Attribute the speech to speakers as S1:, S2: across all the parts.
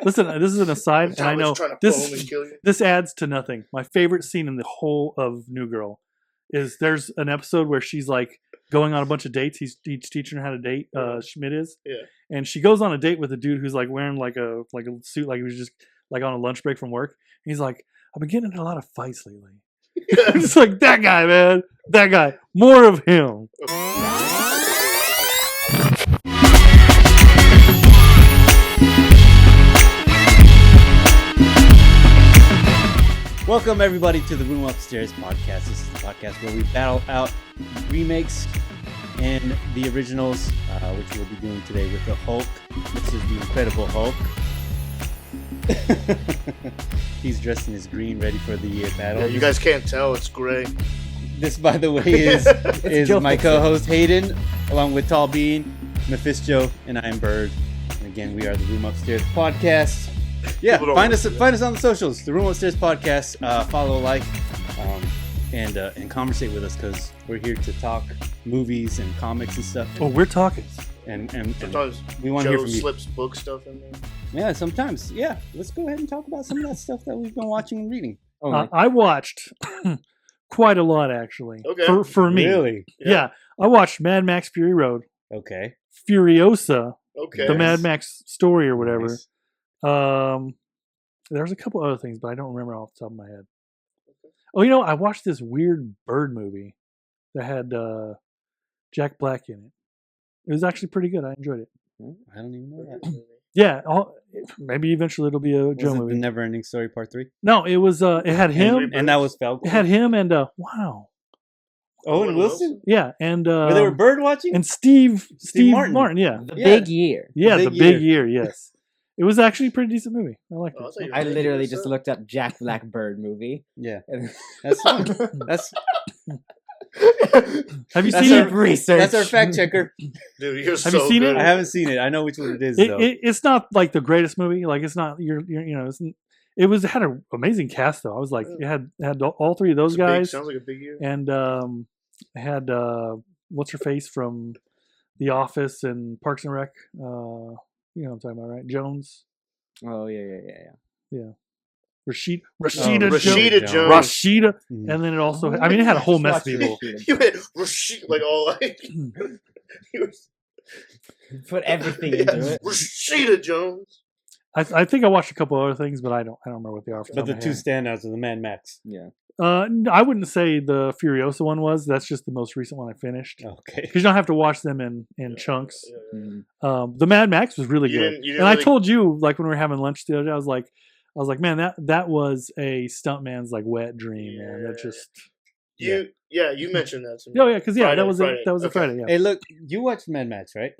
S1: Listen, this is an aside, and I know this adds to nothing. My favorite scene in the whole of New Girl is there's an episode where she's like going on a bunch of dates. He's teaching her how to date. Schmidt is, and she goes on a date with a dude who's like wearing like a suit, like he was just like on a lunch break from work. And he's like, I've been getting in a lot of fights lately. It's like that guy, man. That guy. More of him.
S2: Welcome, everybody, to the Room Upstairs podcast. This is the podcast where we battle out remakes and the originals, which we'll be doing today with the Hulk. This is the Incredible Hulk. He's dressed in his green, ready for the battle.
S3: Yeah, you guys can't tell, it's gray.
S2: This, by the way, is my co-host Hayden, along with TallBeing, Mephisjoe, and I'm Bird. And again, we are the Room Upstairs podcast. Yeah, find us on the socials. The Room Upstairs podcast. Follow, like, and conversate with us because we're here to talk movies and comics and stuff.
S1: Oh, we're talking.
S3: And sometimes we want to hear from you. Slips book stuff in there.
S2: Yeah, sometimes. Yeah, let's go ahead and talk about some of that stuff that we've been watching and reading.
S1: I watched quite a lot, actually.
S3: Okay.
S1: For me.
S2: Really?
S1: Yeah. I watched Mad Max Fury Road.
S2: Okay.
S1: Furiosa.
S3: Okay.
S1: The Mad Max story or whatever.
S2: Nice.
S1: There's a couple other things, but I don't remember off the top of my head. Oh, you know, I watched this weird bird movie that had Jack Black in it. It was actually pretty good. I enjoyed it.
S2: I don't even know that.
S1: Yeah, maybe eventually it'll be a Joe movie.
S2: The Never Ending Story Part 3?
S1: No, it was. It had him,
S2: and that was Falcon.
S1: It had him and wow.
S2: Owen Wilson?
S1: Yeah, and
S2: where they were bird watching?
S1: And Steve Martin. Yeah,
S4: the Big Year.
S1: Yeah, the Big Year. Yes. It was actually a pretty decent movie. I liked it.
S4: I literally just looked up Jack Black Bird movie.
S2: Yeah, that's fine.
S1: Have you seen it?
S4: Research.
S2: That's our fact checker.
S3: Dude, you're
S1: Have you seen it?
S2: I haven't seen it. I know which one it is. Though
S1: it's not like the greatest movie. Like it's not. It had an amazing cast though. I was like, it had all three of those guys.
S3: Sounds like a big year.
S1: And it had what's her face from The Office and Parks and Rec. You know what I'm talking about, right? Jones.
S4: Oh yeah.
S1: Rashida
S3: Jones.
S1: Rashida, and then it also. I mean, it had a whole mess of people.
S3: You had Rashida, like all like.
S4: Put everything into it.
S3: Rashida Jones.
S1: I think I watched a couple other things, but I don't remember what they are.
S2: But the two standouts are the Mad Max.
S4: Yeah.
S1: I wouldn't say the Furiosa one was. That's just the most recent one I finished.
S2: Okay.
S1: Because you don't have to watch them in chunks. Yeah. The Mad Max was really good. And I told you, like when we were having lunch the other day, I was like, man, that was a stuntman's like wet dream, man. That just.
S3: You mentioned that to me.
S1: Oh yeah, because that was a Friday. Yeah.
S2: Hey, look, you watched Mad Max, right?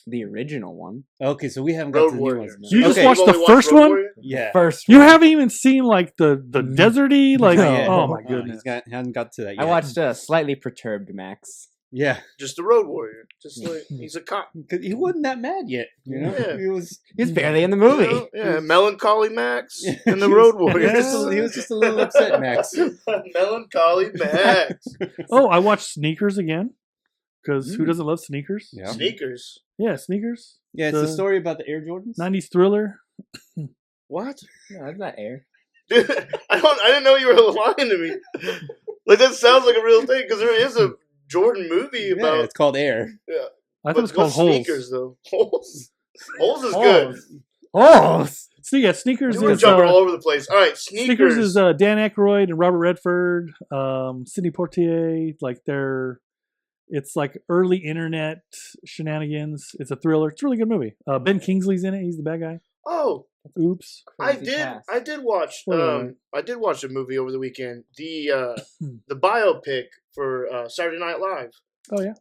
S4: The original one.
S2: Okay, so we haven't got the new ones.
S1: You just watched the first one?
S2: Yeah.
S4: First.
S1: You haven't even seen like the deserty, like oh my goodness.
S2: Hasn't got to that yet.
S4: I watched Slightly Perturbed Max.
S2: Yeah,
S3: just the Road Warrior. Just like he's a cop.
S2: He wasn't that mad yet, you know.
S3: Yeah.
S4: He's barely in the movie.
S3: You know? Melancholy Max and the Road Warrior.
S2: He was just a little upset, Max.
S3: Melancholy Max.
S1: Oh, I watched Sneakers again because who doesn't love Sneakers?
S2: Yeah.
S3: Sneakers.
S1: Yeah, Sneakers.
S2: Yeah, it's the story about the Air Jordans.
S1: 90s thriller.
S3: What?
S4: No, that's not Air.
S3: Dude, I didn't know you were lying to me. Like that sounds like a real thing because there is a Jordan movie about.
S2: Yeah, it's called Air.
S3: Yeah,
S1: I thought it was called
S3: Sneakers
S1: Holes.
S3: Though. Holes is good.
S1: Holes. So yeah, Sneakers
S3: is jumping all over the place. All right, Sneakers
S1: is Dan Aykroyd and Robert Redford, Sidney Poitier. Like it's like early internet shenanigans. It's a thriller. It's a really good movie. Ben Kingsley's in it. He's the bad guy.
S3: Oh,
S1: oops!
S3: I did watch a movie over the weekend. The biopic for Saturday Night Live.
S1: Oh yeah.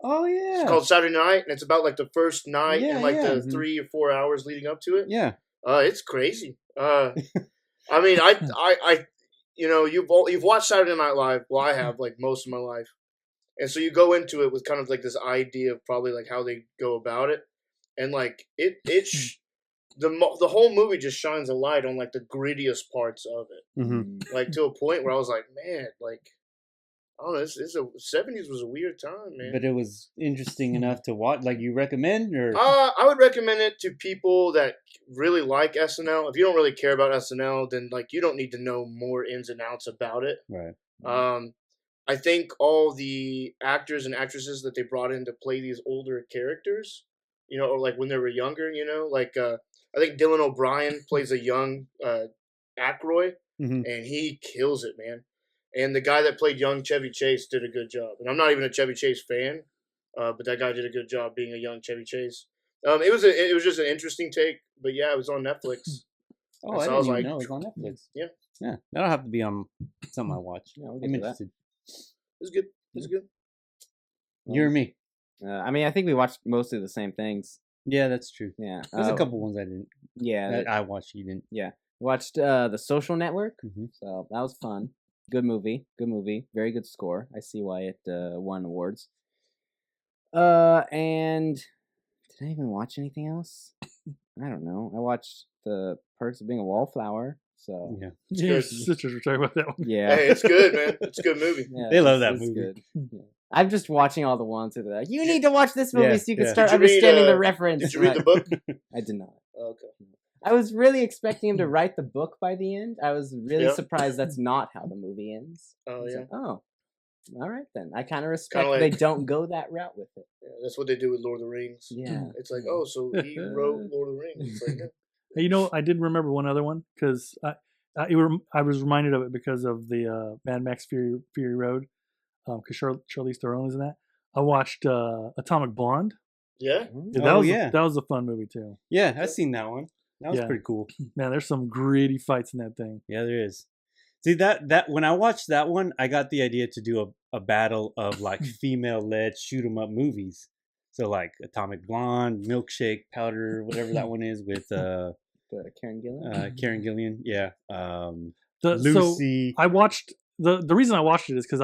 S3: It's called Saturday Night, and it's about like the first night and like the 3 or 4 hours leading up to it.
S2: Yeah.
S3: It's crazy. I mean, I you've watched Saturday Night Live. Well, I have like most of my life, and so you go into it with kind of like this idea of probably like how they go about it, and like the whole movie just shines a light on like the grittiest parts of it, like to a point where I was like, man, like I don't know. The 70s was a weird time, man.
S2: But it was interesting enough to watch. Like, you recommend, or
S3: I would recommend it to people that really like SNL. If you don't really care about SNL, then like you don't need to know more ins and outs about it.
S2: right?
S3: I think all the actors and actresses that they brought in to play these older characters, or like when they were younger, like I think Dylan O'Brien plays a young Aykroyd, and he kills it, man. And the guy that played young Chevy Chase did a good job. And I'm not even a Chevy Chase fan, but that guy did a good job being a young Chevy Chase. It was just an interesting take, but yeah, it was on Netflix.
S2: Oh, I didn't even know it was on Netflix. Yeah, that'll have to be on something I watch.
S4: Yeah, we'll
S2: I'm interested.
S3: It's good. It's good.
S2: You or me?
S4: I mean, I think we watched mostly the same things.
S2: Yeah, that's true.
S4: Yeah,
S2: there's a couple ones I didn't.
S4: Yeah,
S2: that I watched. You didn't.
S4: Yeah, watched The Social Network.
S2: Mm-hmm.
S4: So that was fun. Good movie. Very good score. I see why it won awards. And did I even watch anything else? I don't know. I watched The Perks of Being a Wallflower. So
S2: yeah,
S1: your sisters were talking about that one.
S4: Yeah,
S3: hey, it's good, man. It's a good movie.
S4: Yeah,
S2: they love that movie.
S4: Good. Yeah. I'm just watching all the ones that are like, you need to watch this movie so you can start
S3: Did you
S4: understanding
S3: read,
S4: the reference.
S3: Did you read the book?
S4: I did not.
S3: Okay.
S4: I was really expecting him to write the book by the end. I was really surprised that's not how the movie ends.
S3: Oh, yeah.
S4: Like, oh, all right then. I kind of respect they don't go that route with it.
S3: Yeah, that's what they do with Lord of the Rings.
S4: Yeah.
S3: It's like, oh, so he wrote Lord of the Rings. It's like,
S1: Hey, I did remember one other one because I was reminded of it because of the Mad Max Fury Road, because Charlize Theron is in that. I watched Atomic Blonde.
S3: Yeah?
S1: That was a fun movie too.
S2: Yeah, I've seen that one. That was pretty cool. Man, there's some gritty fights in that thing. Yeah, there is. See, that when I watched that one, I got the idea to do a battle of like female-led shoot-'em-up movies. So like Atomic Blonde, Milkshake, Powder, whatever that one is with
S4: Karen Gillan.
S2: Karen Gillan, yeah.
S1: Lucy. So I watched the reason I watched it is because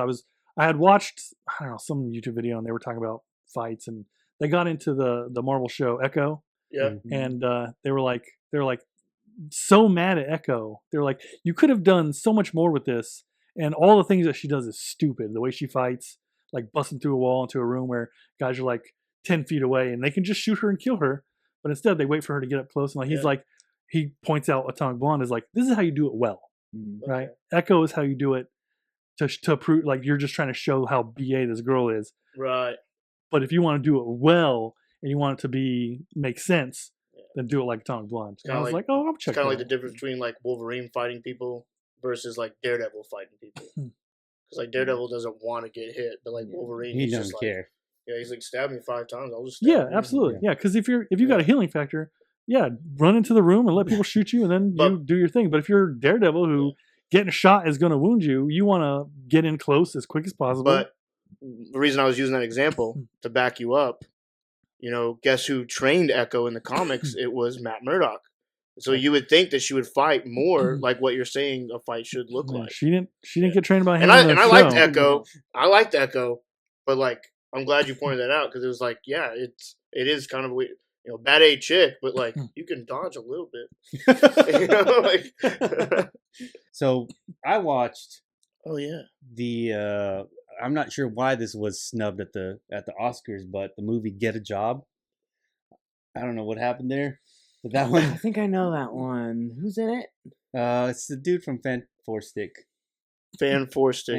S1: I had watched, I don't know, some YouTube video and they were talking about fights and they got into the Marvel show Echo.
S3: Yeah.
S1: And they were like so mad at Echo. They're like, you could have done so much more with this, and all the things that she does is stupid. The way she fights, like busting through a wall into a room where guys are like 10 feet away and they can just shoot her and kill her, but instead they wait for her to get up close and he points out Atomic Blonde is like, this is how you do it well, right? Echo is how you do it to prove, like, you're just trying to show how BA this girl is,
S3: right?
S1: But if you want to do it well and you want it to make sense, then do it like Atomic Blonde. And I was like, oh, I'm checking.
S3: It's kind of like the difference between like Wolverine fighting people versus like Daredevil fighting people. Because like Daredevil doesn't want to get hit, but like Wolverine,
S2: he doesn't care.
S3: Yeah, he's like, stab me 5 times, I'll just stab you.
S1: Absolutely. Yeah, because if you got a healing factor, run into the room and let people shoot you, and then you do your thing. But if you're Daredevil, who getting a shot is going to wound you, you want to get in close as quick as possible.
S3: But the reason I was using that example to back you up, guess who trained Echo in the comics? It was Matt Murdock. So you would think that she would fight more like what you're saying a fight should look like.
S1: She didn't get trained by him.
S3: And I liked Echo. I liked Echo, but like I'm glad you pointed that out because it was like, it is kind of weird. Bad A chick, but like you can dodge a little bit.
S2: So I watched.
S3: Oh yeah.
S2: The I'm not sure why this was snubbed at the Oscars, but the movie Get a Job. I don't know what happened there, but that one.
S4: I think I know that one. Who's in it?
S2: It's the dude from Fan Four Stick.
S3: And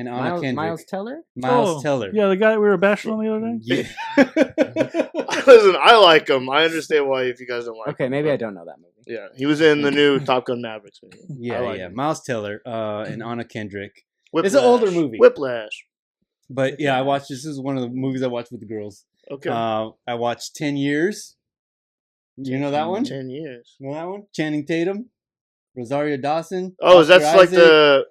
S2: Anna Kendrick.
S4: Miles Teller?
S2: Miles Teller.
S1: Yeah, the guy that we were bashing on the other day?
S2: Yeah.
S3: Listen, I like him. I understand why if you guys don't like him.
S4: Okay, maybe I don't know that movie.
S3: Yeah, he was in the new Top Gun Mavericks movie.
S2: Yeah. Miles Teller and Anna Kendrick.
S3: Whiplash.
S2: It's an older movie.
S3: Whiplash.
S2: But yeah, this is one of the movies I watched with the girls.
S3: Okay.
S2: I watched 10 Years. You know that one?
S3: 10 Years.
S2: You know that one? Channing Tatum, Rosario Dawson.
S3: Oh, that's
S2: Isaac,
S3: like the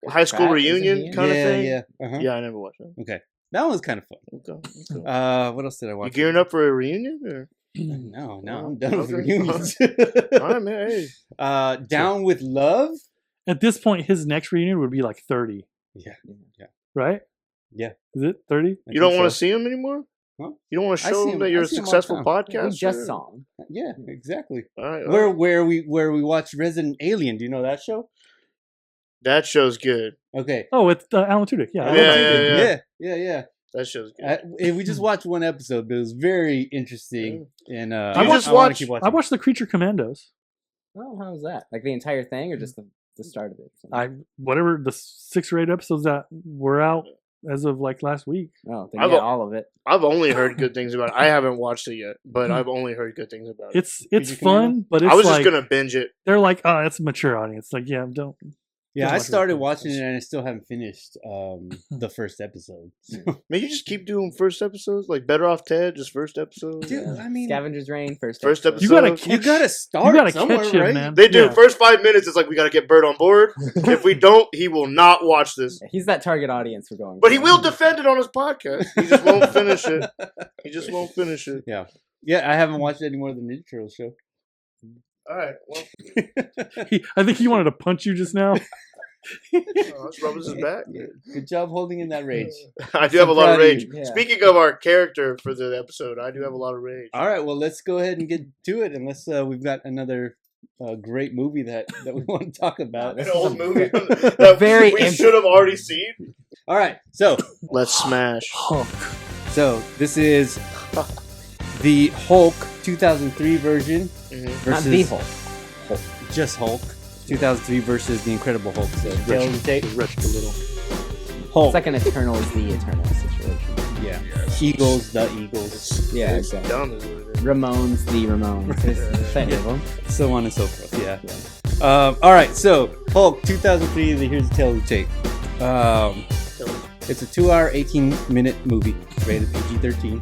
S3: high school reunion kind of thing?
S2: Yeah.
S3: Yeah, I never watched that.
S2: Okay. That one was kind of fun.
S3: Okay.
S2: What else did I watch?
S3: You gearing up for a reunion? Or?
S2: No, I'm done with reunions.
S3: All right, man. Hey.
S2: Down with Love.
S1: At this point, his next reunion would be like 30.
S2: Yeah.
S1: Right?
S2: Yeah.
S1: Is it 30?
S3: You don't want to see him anymore? Huh? You don't want to show him that you're a successful podcaster?
S4: We just saw him.
S2: Yeah, exactly.
S3: All right.
S2: Where we watched Resident Alien. Do you know that show?
S3: That show's good.
S2: Okay.
S1: Oh, it's Alan Tudyk. Yeah.
S2: Yeah.
S3: That show's good.
S2: We just watched one episode, but it was very interesting. And
S1: I watched the Creature Commandos.
S4: Oh, how was that? Like the entire thing, or just the start of it?
S1: Whatever the 6 or 8 episodes that were out as of like last week.
S4: Oh, then all of it.
S3: I've only heard good things about it. I haven't watched it yet, but I've only heard good things about it.
S1: It's fun, but it's
S3: I was just gonna binge it.
S1: They're like, oh, it's a mature audience. Like, yeah, don't.
S2: Yeah, I started watching it and I still haven't finished the first episode.
S3: Man, you just keep doing first episodes, like Better Off Ted, just first episode.
S2: Dude, I mean,
S4: Scavenger's Reign, first
S3: episode.
S2: You gotta start. You gotta somewhere, catch him, right?
S3: Man. They do. Yeah. First 5 minutes, it's like we gotta get Bird on board. If we don't, he will not watch this.
S4: He's that target audience we're going.
S3: But he will defend it on his podcast. He just won't finish it.
S2: Yeah. I haven't watched any more of the Ninja Turtles show.
S3: All right. Well,
S1: I think he wanted to punch you just now.
S3: Let's rub his back.
S2: Good job holding in that rage.
S3: I do have a lot of rage. Yeah. Speaking of our character for the episode, I do have a lot of rage.
S2: All right, well, let's go ahead and get to it. Unless we've got another great movie that we want to talk about.
S3: An old movie that we should have already seen.
S2: All right, so
S3: let's smash
S1: Hulk.
S2: So this is the Hulk 2003 version versus
S4: not the Hulk.
S2: Just Hulk. 2003 versus the Incredible Hulk. So
S1: retched a little.
S2: Hulk.
S4: It's like an Eternal is the Eternal situation.
S2: Yeah. Eagles, the Eagles.
S4: Yeah, exactly. Ramones, the Ramones.
S2: So on and so forth. Yeah. All right. So Hulk 2003. Here's the tale of the tape. It's a 2-hour, 18-minute movie rated PG-13.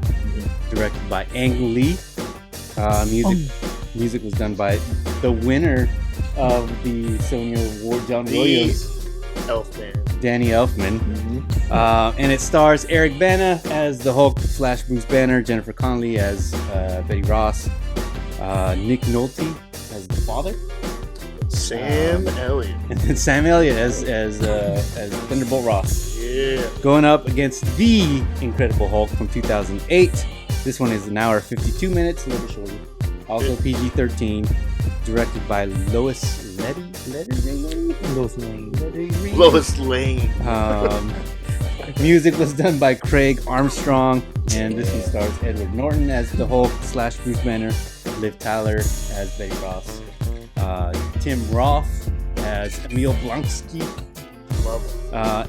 S2: Directed by Ang Lee. Music was done by the winner of the Sony Award, John Williams. Danny Elfman. And it stars Eric Bana as the Hulk / Bruce Banner, Jennifer Connelly as Betty Ross, Nick Nolte as the father,
S3: Sam Elliott,
S2: and then Sam Elliott as Thunderbolt Ross.
S3: Yeah.
S2: Going up against the Incredible Hulk from 2008. This one is an hour 52 minutes, a little shorter. Also PG-13. Directed by Lois Lane. Music was done by Craig Armstrong, and this one stars Edward Norton as the Hulk / Bruce Banner, Liv Tyler as Betty Ross, Tim Roth as Emil Blonsky,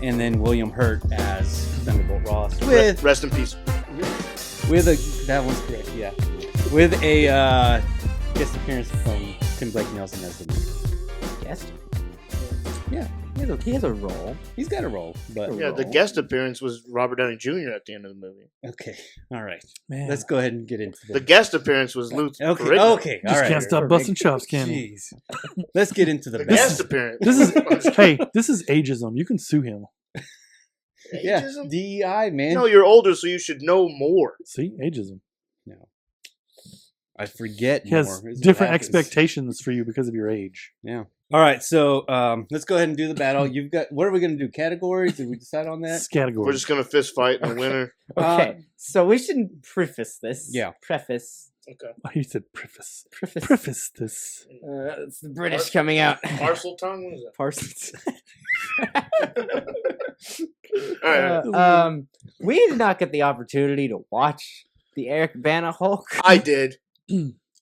S2: and then William Hurt as Thunderbolt Ross.
S3: With rest in peace.
S2: That one's correct, yeah. With a guest appearance from Tim Blake Nelson as the
S4: guest.
S2: Yeah,
S4: he has a role.
S2: He's got a role, but
S3: the guest appearance was Robert Downey Jr. at the end of the movie.
S2: Okay, all right, man. Let's go ahead and get into
S3: the guest appearance was Luther.
S2: Okay, all right.
S1: Just can't stop busting chops, can
S2: we? Jeez. Let's get into the
S3: guest appearance.
S1: This is ageism. You can sue him.
S2: Yeah, DEI, man.
S3: No, you're older, so you should know more.
S1: See, ageism.
S2: No. I forget
S1: he has different expectations for you because of your age.
S2: Yeah. All right, so let's go ahead and do the battle. You've got. What are we going to do? Categories? Did we decide on that?
S1: Categories.
S3: We're just going to fist fight the winner.
S4: Okay, so we should preface this.
S2: Yeah.
S4: Preface.
S3: Okay.
S1: Oh, you said preface. Preface this.
S4: It's the British coming out.
S3: Parcel tongue. What is that?
S4: Parcels.
S3: All right.
S4: We did not get the opportunity to watch the Eric Bana Hulk.
S3: I did.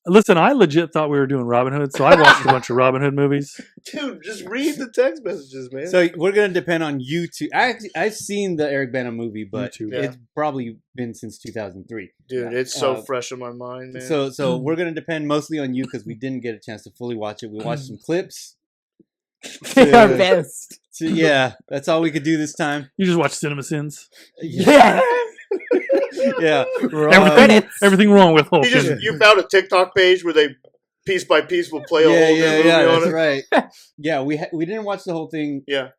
S1: Listen, I legit thought we were doing Robin Hood, so I watched a bunch of Robin Hood movies.
S3: Dude, just read the text messages, man.
S2: So we're going to depend on you two. I've seen the Eric Bana movie, but it's probably been since 2003.
S3: Dude, it's so fresh in my mind, man.
S2: So we're going to depend mostly on you because we didn't get a chance to fully watch it. We watched some clips.
S4: Our best.
S2: Yeah, that's all we could do this time.
S1: You just watch Cinema Sins.
S2: Yeah. Yeah.
S1: Everything wrong with Hulk.
S3: You found a TikTok page where they piece by piece will play a whole new movie on it.
S2: Right. Yeah, we didn't watch the whole thing.
S3: Yeah.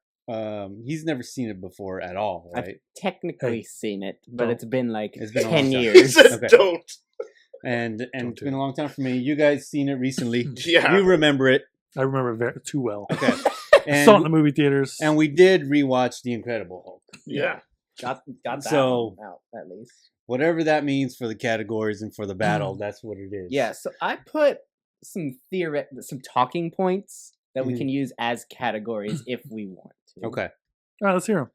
S2: He's never seen it before at all, right?
S4: I've technically seen it, but it's been like 10
S3: 10
S4: years.
S3: He says don't.
S2: And it's been a long time for me. You guys seen it recently.
S3: Yeah.
S2: You remember it.
S1: I remember too well.
S2: Okay.
S1: And saw it in the movie theaters.
S2: And we did rewatch The Incredible Hulk.
S3: Yeah.
S4: Got that
S2: so,
S4: out, at least.
S2: Whatever that means for the categories and for the battle, that's what it is.
S4: Yeah, so I put some talking points that we can use as categories if we want to.
S2: Okay.
S1: All right, let's hear them.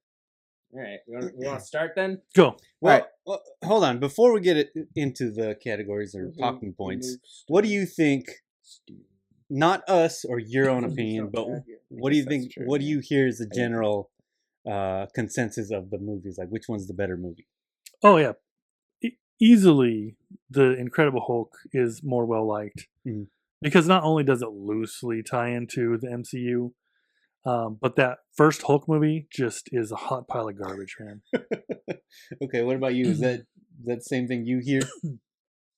S4: All right. We want to start then?
S1: Go.
S2: Well, hold on. Before we get into the categories or talking points, what do you think? Not us or your own opinion, but what do you think? What do you hear is the general consensus of the movies? Like, which one's the better movie?
S1: Oh yeah, easily the Incredible Hulk is more well liked because not only does it loosely tie into the MCU, but that first Hulk movie just is a hot pile of garbage, man.
S2: Okay, what about you? Is that the same thing you hear?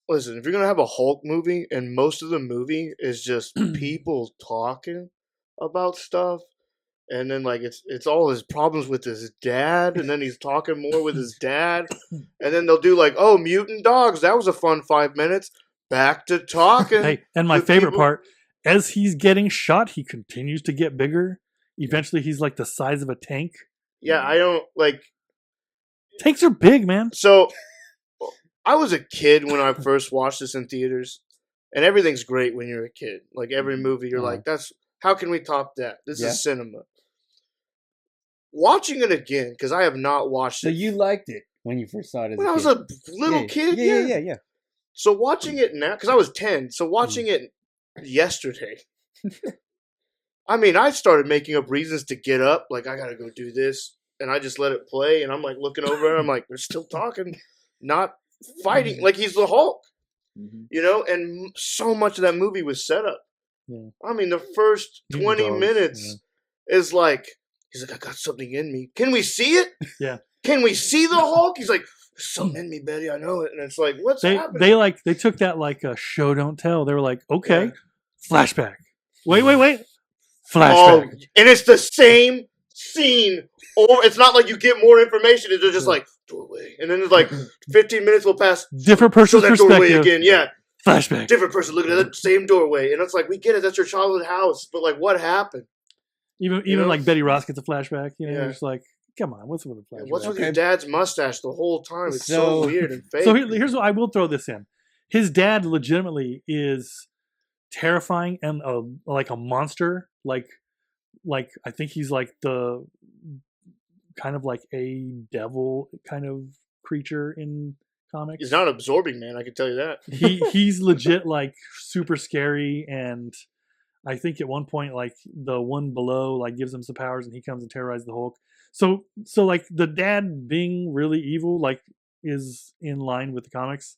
S3: Listen, if you're gonna have a Hulk movie and most of the movie is just people talking about stuff, and then like it's all his problems with his dad, and then he's talking more with his dad, and then they'll do like, oh, mutant dogs, that was a fun 5 minutes. Back to talking.
S1: Hey, and my favorite part, as he's getting shot, he continues to get bigger. Eventually, he's like the size of a tank.
S3: Yeah, I don't like.
S1: Tanks are big, man.
S3: So, I was a kid when I first watched this in theaters, and everything's great when you're a kid. Like every movie, you're like, "That's how can we top that? This is cinema." Watching it again because I have not watched it.
S2: So you liked it when you first saw it as
S3: when
S2: a
S3: I
S2: kid.
S3: was a little kid.
S2: Yeah.
S3: So watching it now, because I was 10, so watching it yesterday. I mean, I started making up reasons to get up. Like, I got to go do this. And I just let it play. And I'm like looking over and I'm like, they're still talking, not fighting. Like, he's the Hulk. You know? And so much of that movie was set up.
S1: Yeah.
S3: I mean, the first 20 minutes is like, he's like, I got something in me. Can we see it?
S1: Yeah.
S3: Can we see the Hulk? He's like, there's something in me, Betty. I know it. And it's like, what's happening?
S1: They took that like a show don't tell. They were like, okay, flashback. Wait. Flashback.
S3: Oh, and it's the same scene. Or it's not like you get more information. It's just like doorway, and then it's like 15 minutes will pass.
S1: Different person's
S3: that
S1: perspective.
S3: Doorway again, yeah.
S1: Flashback.
S3: Different person looking at the same doorway, and it's like we get it. That's your childhood house, but like, what happened?
S1: Even like Betty Ross gets a flashback. You know, it's like, come on, what's with the flashback?
S3: What's with your dad's mustache the whole time? It's so weird and fake.
S1: So here's what I will throw this in. His dad legitimately is terrifying and like a monster. Like I think he's like the kind of like a devil kind of creature in comics.
S3: He's not absorbing, man. I can tell you that.
S1: He's legit like super scary, and I think at one point like the one below like gives him some powers, and he comes and terrorizes the Hulk. So like the dad being really evil like is in line with the comics.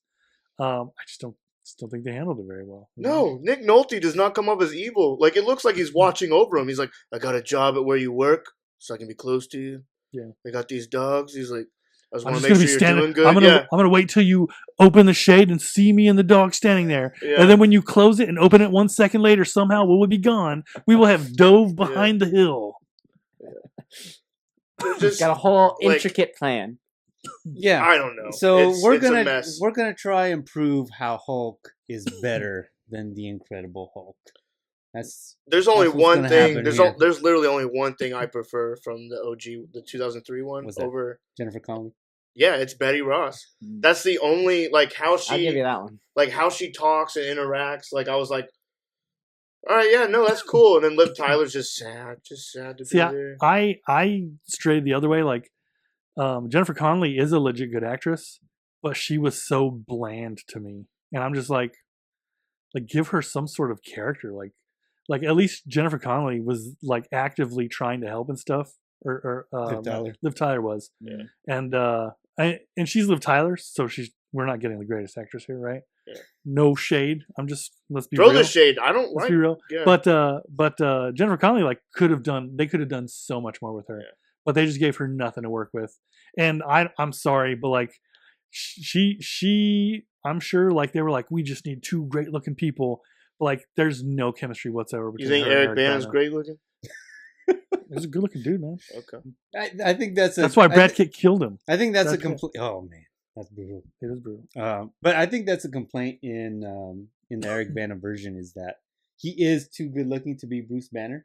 S1: I just don't think they handled it very well.
S3: No, Nick Nolte does not come up as evil. Like, it looks like he's watching over him. He's like, I got a job at where you work, so I can be close to you.
S1: Yeah.
S3: I got these dogs. He's like, I just
S1: I'm
S3: want
S1: just
S3: to make sure you're doing good.
S1: I'm gonna wait till you open the shade and see me and the dog standing there. Yeah. And then when you close it and open it 1 second later, somehow we will be gone. We will have dove behind the hill.
S3: Yeah. Just
S4: got a whole intricate plan.
S2: Yeah,
S3: I don't know.
S2: So we're gonna try and prove how Hulk is better than the Incredible Hulk.
S3: There's only one thing. There's literally only one thing I prefer from the OG, the 2003 one over
S2: Jennifer Connelly.
S3: Yeah, it's Betty Ross. That's the only like how she.
S4: I'll give you that one.
S3: Like how she talks and interacts. Like I was like, all right, yeah, no, that's cool. And then Liv Tyler's just sad to be there.
S1: I strayed the other way. Like Jennifer Connelly is a legit good actress, but she was so bland to me, and I'm just like give her some sort of character. Like at least Jennifer Connelly was like actively trying to help and stuff. Or Liv Tyler was, and she's Liv Tyler, so we're not getting the greatest actress here, right? Yeah. No shade. Let's be
S3: real.
S1: Throw the
S3: shade. I don't
S1: let's
S3: like.
S1: Be real.
S3: Yeah.
S1: But Jennifer Connelly could have done so much more with her, but they just gave her nothing to work with. And I'm sorry, but she I'm sure they were like, we just need two great looking people. But there's no chemistry whatsoever between.
S3: You think Eric Bana's great looking?
S1: He's a good looking dude, man.
S3: Okay.
S2: I think that's
S1: why Brad Pitt killed him.
S2: I think that's a complete. Oh man, that's brutal.
S1: It is brutal.
S2: But I think that's a complaint in the Eric Bana version is that he is too good looking to be Bruce Banner.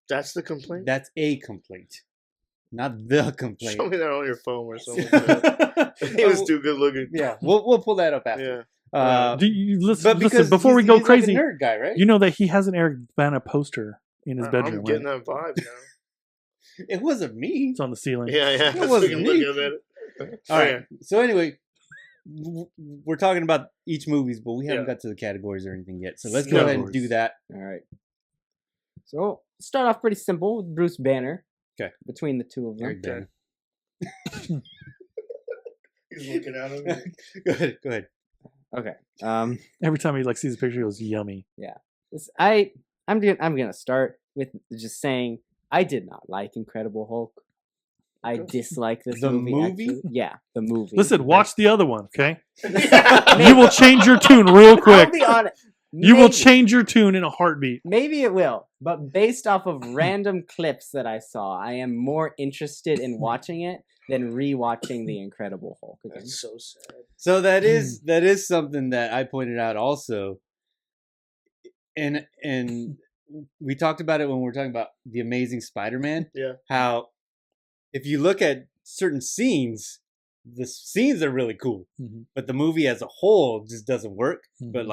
S3: That's the complaint.
S2: That's a complaint, not the complaint.
S3: Show me that on your phone or something. He was too good looking.
S2: Yeah, we'll pull that up after.
S3: Yeah.
S1: Do you listen before we go crazy?
S2: Like a nerd guy, right?
S1: You know that he has an Eric Bana poster in his bedroom.
S3: I'm getting that vibe now.
S2: It wasn't me.
S1: It's on the ceiling.
S3: Yeah.
S2: It wasn't me. All right.
S3: Yeah.
S2: So anyway, we're talking about each movies, but we haven't got to the categories or anything yet. So let's go ahead and do that.
S4: All right. So start off pretty simple with Bruce Banner.
S2: Okay.
S4: Between the two of them.
S2: Okay.
S3: He's looking at him.
S2: Go ahead.
S4: Okay.
S1: Every time he sees a picture, he goes, "Yummy."
S4: Yeah. I'm gonna start with just saying I did not like Incredible Hulk. I dislike this movie. Actually. Yeah, the movie.
S1: Listen, watch the other one, okay? You will change your tune real quick.
S4: I'll be honest.
S1: You will change your tune in a heartbeat.
S4: Maybe it will, but based off of random clips that I saw, I am more interested in watching it than rewatching The Incredible Hulk again.
S3: That's so sad.
S2: So that is something that I pointed out also. And we talked about it when we were talking about The Amazing Spider-Man.
S3: Yeah. How
S2: if you look at certain scenes, the scenes are really cool, but the movie as a whole just doesn't work. But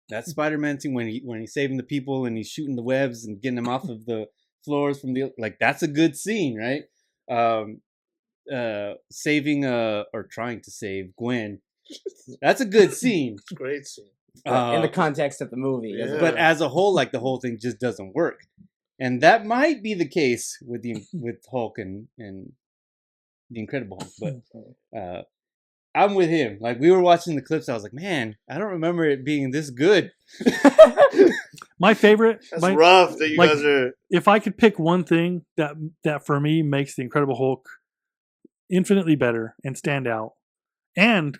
S2: that Spider-Man scene when he's saving the people and he's shooting the webs and getting them off of the floors from that's a good scene, right? Saving or trying to save Gwen, that's a good scene.
S3: It's a great scene.
S4: In the context of the movie.
S3: Yeah.
S2: But as a whole, the whole thing just doesn't work. And that might be the case with Hulk and The Incredible Hulk. But I'm with him. We were watching the clips. I was like, man, I don't remember it being this good.
S1: My favorite.
S3: That's rough that you guys are.
S1: If I could pick one thing that for me makes The Incredible Hulk infinitely better and stand out, and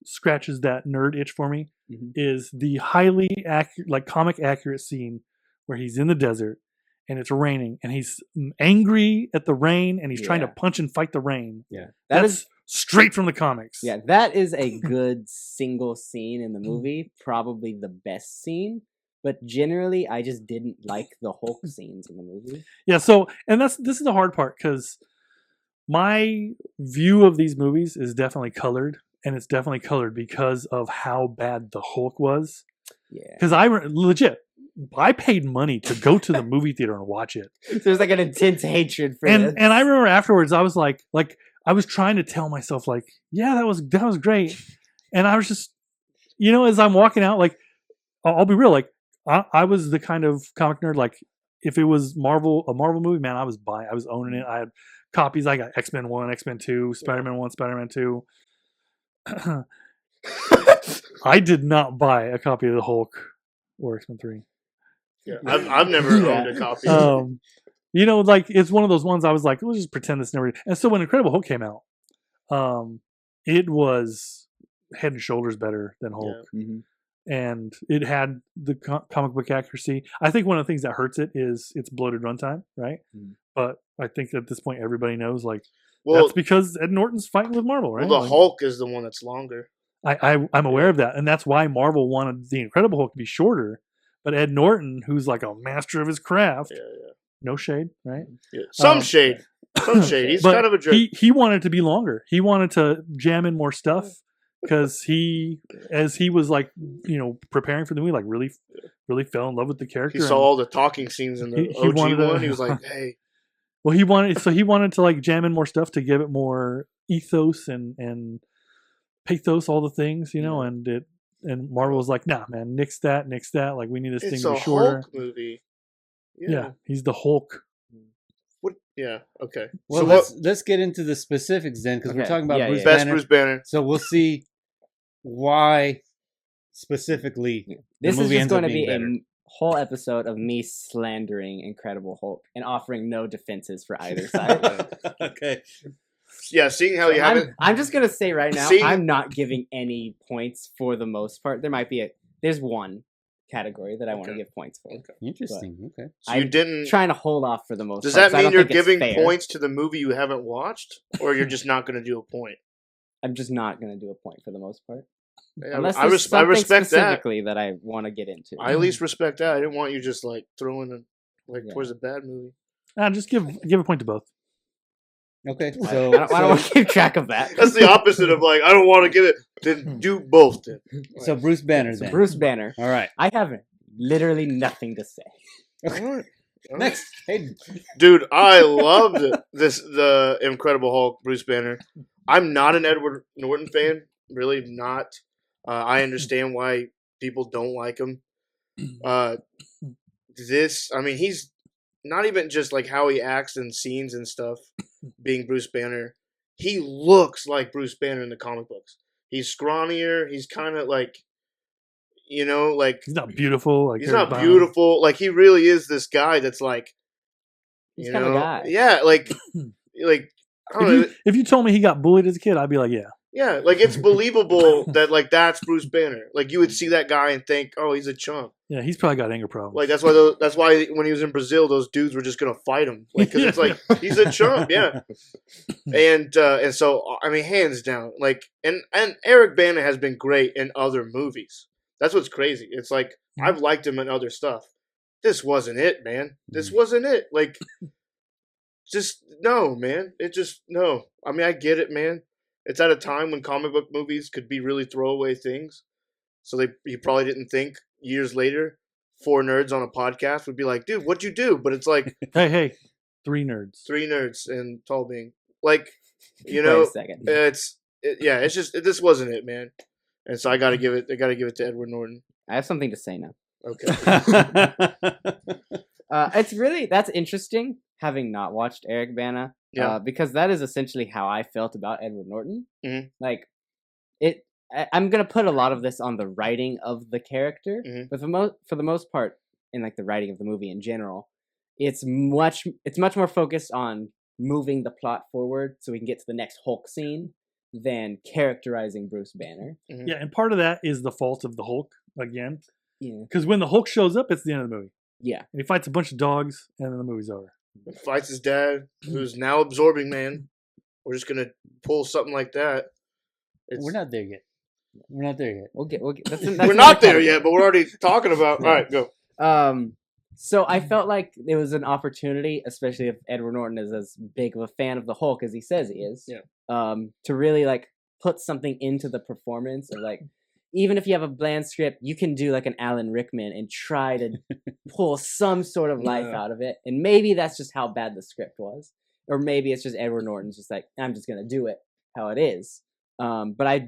S1: scratches that nerd itch for me, is the highly accurate, comic accurate scene where he's in the desert and it's raining and he's angry at the rain and he's trying to punch and fight the rain.
S2: Yeah,
S1: that's straight from the comics.
S4: Yeah, that is a good single scene in the movie, probably the best scene. But generally, I just didn't like the Hulk scenes in the movie.
S1: Yeah, so this is the hard part because my view of these movies is definitely colored, and it's definitely colored because of how bad the Hulk was.
S4: Yeah,
S1: because I paid money to go to the movie theater and watch it.
S4: So there's an intense hatred for this.
S1: And I remember afterwards, I was I was trying to tell myself yeah, that was great, and I was just, as I'm walking out, I'll be real, I was the kind of comic nerd, if it was a Marvel movie, man, I was owning it. I had copies. I got X-Men 1, X-Men 2, Spider-Man 1, Spider-Man 2. I did not buy a copy of the Hulk or X-Men 3.
S3: Yeah, I've never owned a copy.
S1: It's one of those ones I was let's just pretend this never. And so when Incredible Hulk came out, it was head and shoulders better than Hulk. Yeah. And it had the comic book accuracy. I think one of the things that hurts it is its bloated runtime, right? But I think at this point everybody knows that's because Ed Norton's fighting with Marvel, right?
S3: Well, the Hulk is the one that's longer.
S1: I'm aware of that, and that's why Marvel wanted the Incredible Hulk to be shorter. But Ed Norton, who's a master of his craft, no shade, right?
S3: Yeah. Some shade. He's kind of a jerk.
S1: He wanted to be longer. He wanted to jam in more stuff. Because as he was preparing for the movie, really fell in love with the character.
S3: He saw all the talking scenes in the OG one. He was like, "Hey."
S1: Well, he wanted to jam in more stuff to give it more ethos and pathos, all the things, and Marvel was like, "Nah, man, nix that. We need this thing to be shorter."
S3: It's a Hulk movie.
S1: Yeah, he's the Hulk.
S3: What? Yeah. Okay.
S2: Well, let's get into the specifics then, because we're talking about Bruce Banner.
S3: Bruce Banner.
S2: So we'll see why specifically
S4: this
S2: the movie
S4: is just
S2: ends
S4: going
S2: up
S4: to be
S2: being better.
S4: a whole episode of me slandering Incredible Hulk and offering no defenses for either side.
S2: Okay.
S3: Yeah, seeing how you haven't.
S4: I'm just going to say right now, I'm not giving any points for the most part. There might be there's one category that I want to give points for.
S2: Okay. Interesting. Okay.
S3: So you didn't
S4: trying to hold off for the most.
S3: Does
S4: part,
S3: that mean you're giving points to the movie you haven't watched, or you're just not going to do a point?
S4: I'm just not going to do a point for the most part.
S3: Yeah,
S4: Unless
S3: I respect
S4: specifically that I want to get into.
S3: I at least respect that. I didn't want you just throwing towards a bad movie.
S1: Just give a point to both.
S2: Okay, so
S4: I don't want to keep track of that.
S3: That's the opposite of I don't want to give it. Then do both. Then.
S2: So Bruce Banner. Then
S4: Bruce Banner.
S2: All right.
S4: I have literally nothing to say.
S2: Next, Hayden.
S3: Dude, I loved the Incredible Hulk, Bruce Banner. I'm not an Edward Norton fan, really not. I understand why people don't like him. He's not even just like how he acts in scenes and stuff, being Bruce Banner. He looks like Bruce Banner in the comic books. He's scrawnier. He's kind of like, he's
S1: not beautiful.
S3: He's not beautiful. Like, he really is this guy that's like,
S4: he's kind of a guy.
S3: Yeah, like I don't know.
S1: If you told me he got bullied as a kid, I'd be like, yeah.
S3: Yeah, like, it's believable that, like, that's Bruce Banner. Like, you would see that guy and think, oh, he's a chump.
S1: Yeah, he's probably got anger problems.
S3: Like, that's why when he was in Brazil, those dudes were just gonna fight him. Like, because it's like, he's a chump, yeah. And so, I mean, hands down, like, and Eric Bana has been great in other movies. That's what's crazy. It's like, I've liked him in other stuff. This wasn't it, man. This wasn't it. Like, just, no, man. No. I mean, I get it, man. It's at a time when comic book movies could be really throwaway things. So he probably didn't think years later, 4 nerds on a podcast would be like, dude, what'd you do? But it's like,
S1: hey, 3 nerds.
S3: 3 nerds and TallBeing. Like,
S4: Wait a second.
S3: It's just, this wasn't it, man. And so I gotta give it to Edward Norton.
S4: I have something to say now.
S3: Okay.
S4: That's interesting, having not watched Eric Bana. Yeah. Because that is essentially how I felt about Edward Norton.
S3: Mm-hmm.
S4: Like, I'm gonna put a lot of this on the writing of the character, but for the most part, in like the writing of the movie in general, it's much more focused on moving the plot forward so we can get to the next Hulk scene than characterizing Bruce Banner.
S1: Mm-hmm. Yeah, and part of that is the fault of the Hulk again.
S4: Yeah.
S1: Because when the Hulk shows up, it's the end of the movie.
S4: Yeah.
S1: And he fights a bunch of dogs, and then the movie's over.
S3: Fights his dad, who's now absorbing man. We're just gonna pull something like that.
S2: We're not there yet. We're not there yet.
S4: We'll get
S3: we're not there yet, but we're already talking about. All right,
S4: go. So I felt like there was an opportunity, especially if Edward Norton is as big of a fan of the Hulk as he says he is.
S3: Yeah.
S4: To really like put something into the performance of like, even if you have a bland script, you can do like an Alan Rickman and try to pull some sort of life out of it. And maybe that's just how bad the script was. Or maybe it's just Edward Norton's just like, I'm just going to do it how it is. But I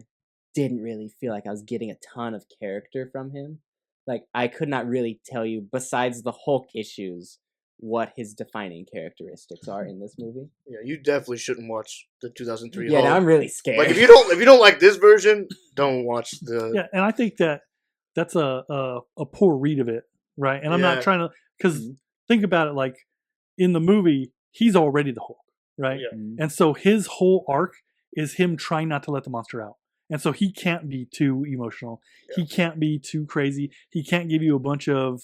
S4: didn't really feel like I was getting a ton of character from him. Like, I could not really tell you, besides the Hulk issues, what his defining characteristics are in this movie.
S3: Yeah, you definitely shouldn't watch the 2003
S4: Hulk. Yeah,
S3: now
S4: I'm really scared.
S3: Like, if you don't like this version, don't watch the.
S1: Yeah, and I think that's a poor read of it, right? And I'm not trying to, because think about it, like in the movie, he's already the Hulk, right?
S3: Yeah.
S1: And so his whole arc is him trying not to let the monster out. And so he can't be too emotional. Yeah. He can't be too crazy. He can't give you a bunch of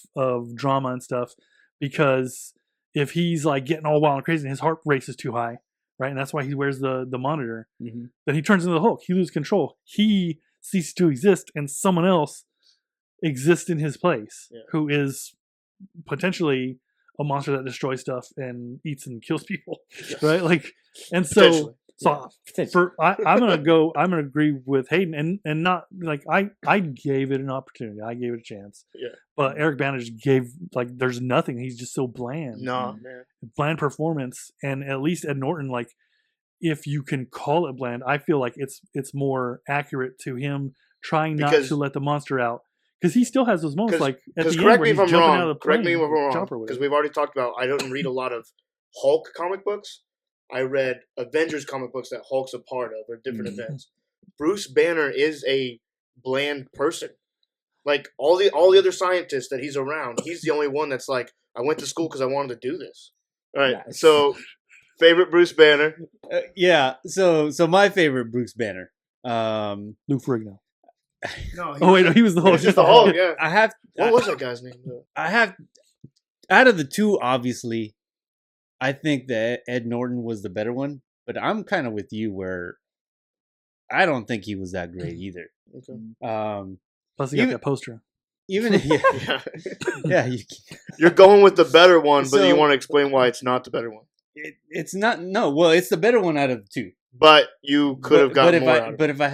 S1: drama and stuff, because if he's like getting all wild and crazy and his heart rate is too high, right? And that's why he wears the monitor, then he turns into the Hulk. He loses control. He ceases to exist, and someone else exists in his place, who is potentially a monster that destroys stuff and eats and kills people, right? Like, and so I'm gonna agree with Hayden, and not like I gave it an opportunity, I gave it a chance.
S3: Yeah.
S1: But Eric Bana just gave, like, there's nothing. He's just so bland.
S3: No, man.
S1: Bland performance, and at least Ed Norton, like, if you can call it bland, I feel like it's more accurate to him trying not to let the monster out. Because he still has those moments, like at the end where he's jumping out of the plane.
S3: Correct me if I'm wrong. Because we've already talked about, I don't read a lot of Hulk comic books. I read Avengers comic books that Hulk's a part of, or different events. Bruce Banner is a bland person. Like all the other scientists that he's around, he's the only one that's like, I went to school because I wanted to do this. All right. Nice. So, favorite Bruce Banner?
S2: So my favorite Bruce Banner,
S1: Lou Ferrigno.
S3: No,
S1: he was the Hulk.
S3: Just the Hulk. Yeah.
S2: What
S3: was that guy's name?
S2: Out of the two, obviously, I think that Ed Norton was the better one, but I'm kind of with you where I don't think he was that great either.
S3: Okay.
S1: Plus, he got that poster.
S2: Even
S3: you're going with the better one, but you want to explain why it's not the better one.
S2: It's not. No, well, it's the better one out of the two.
S3: But you could have gotten more out of it.
S2: But if I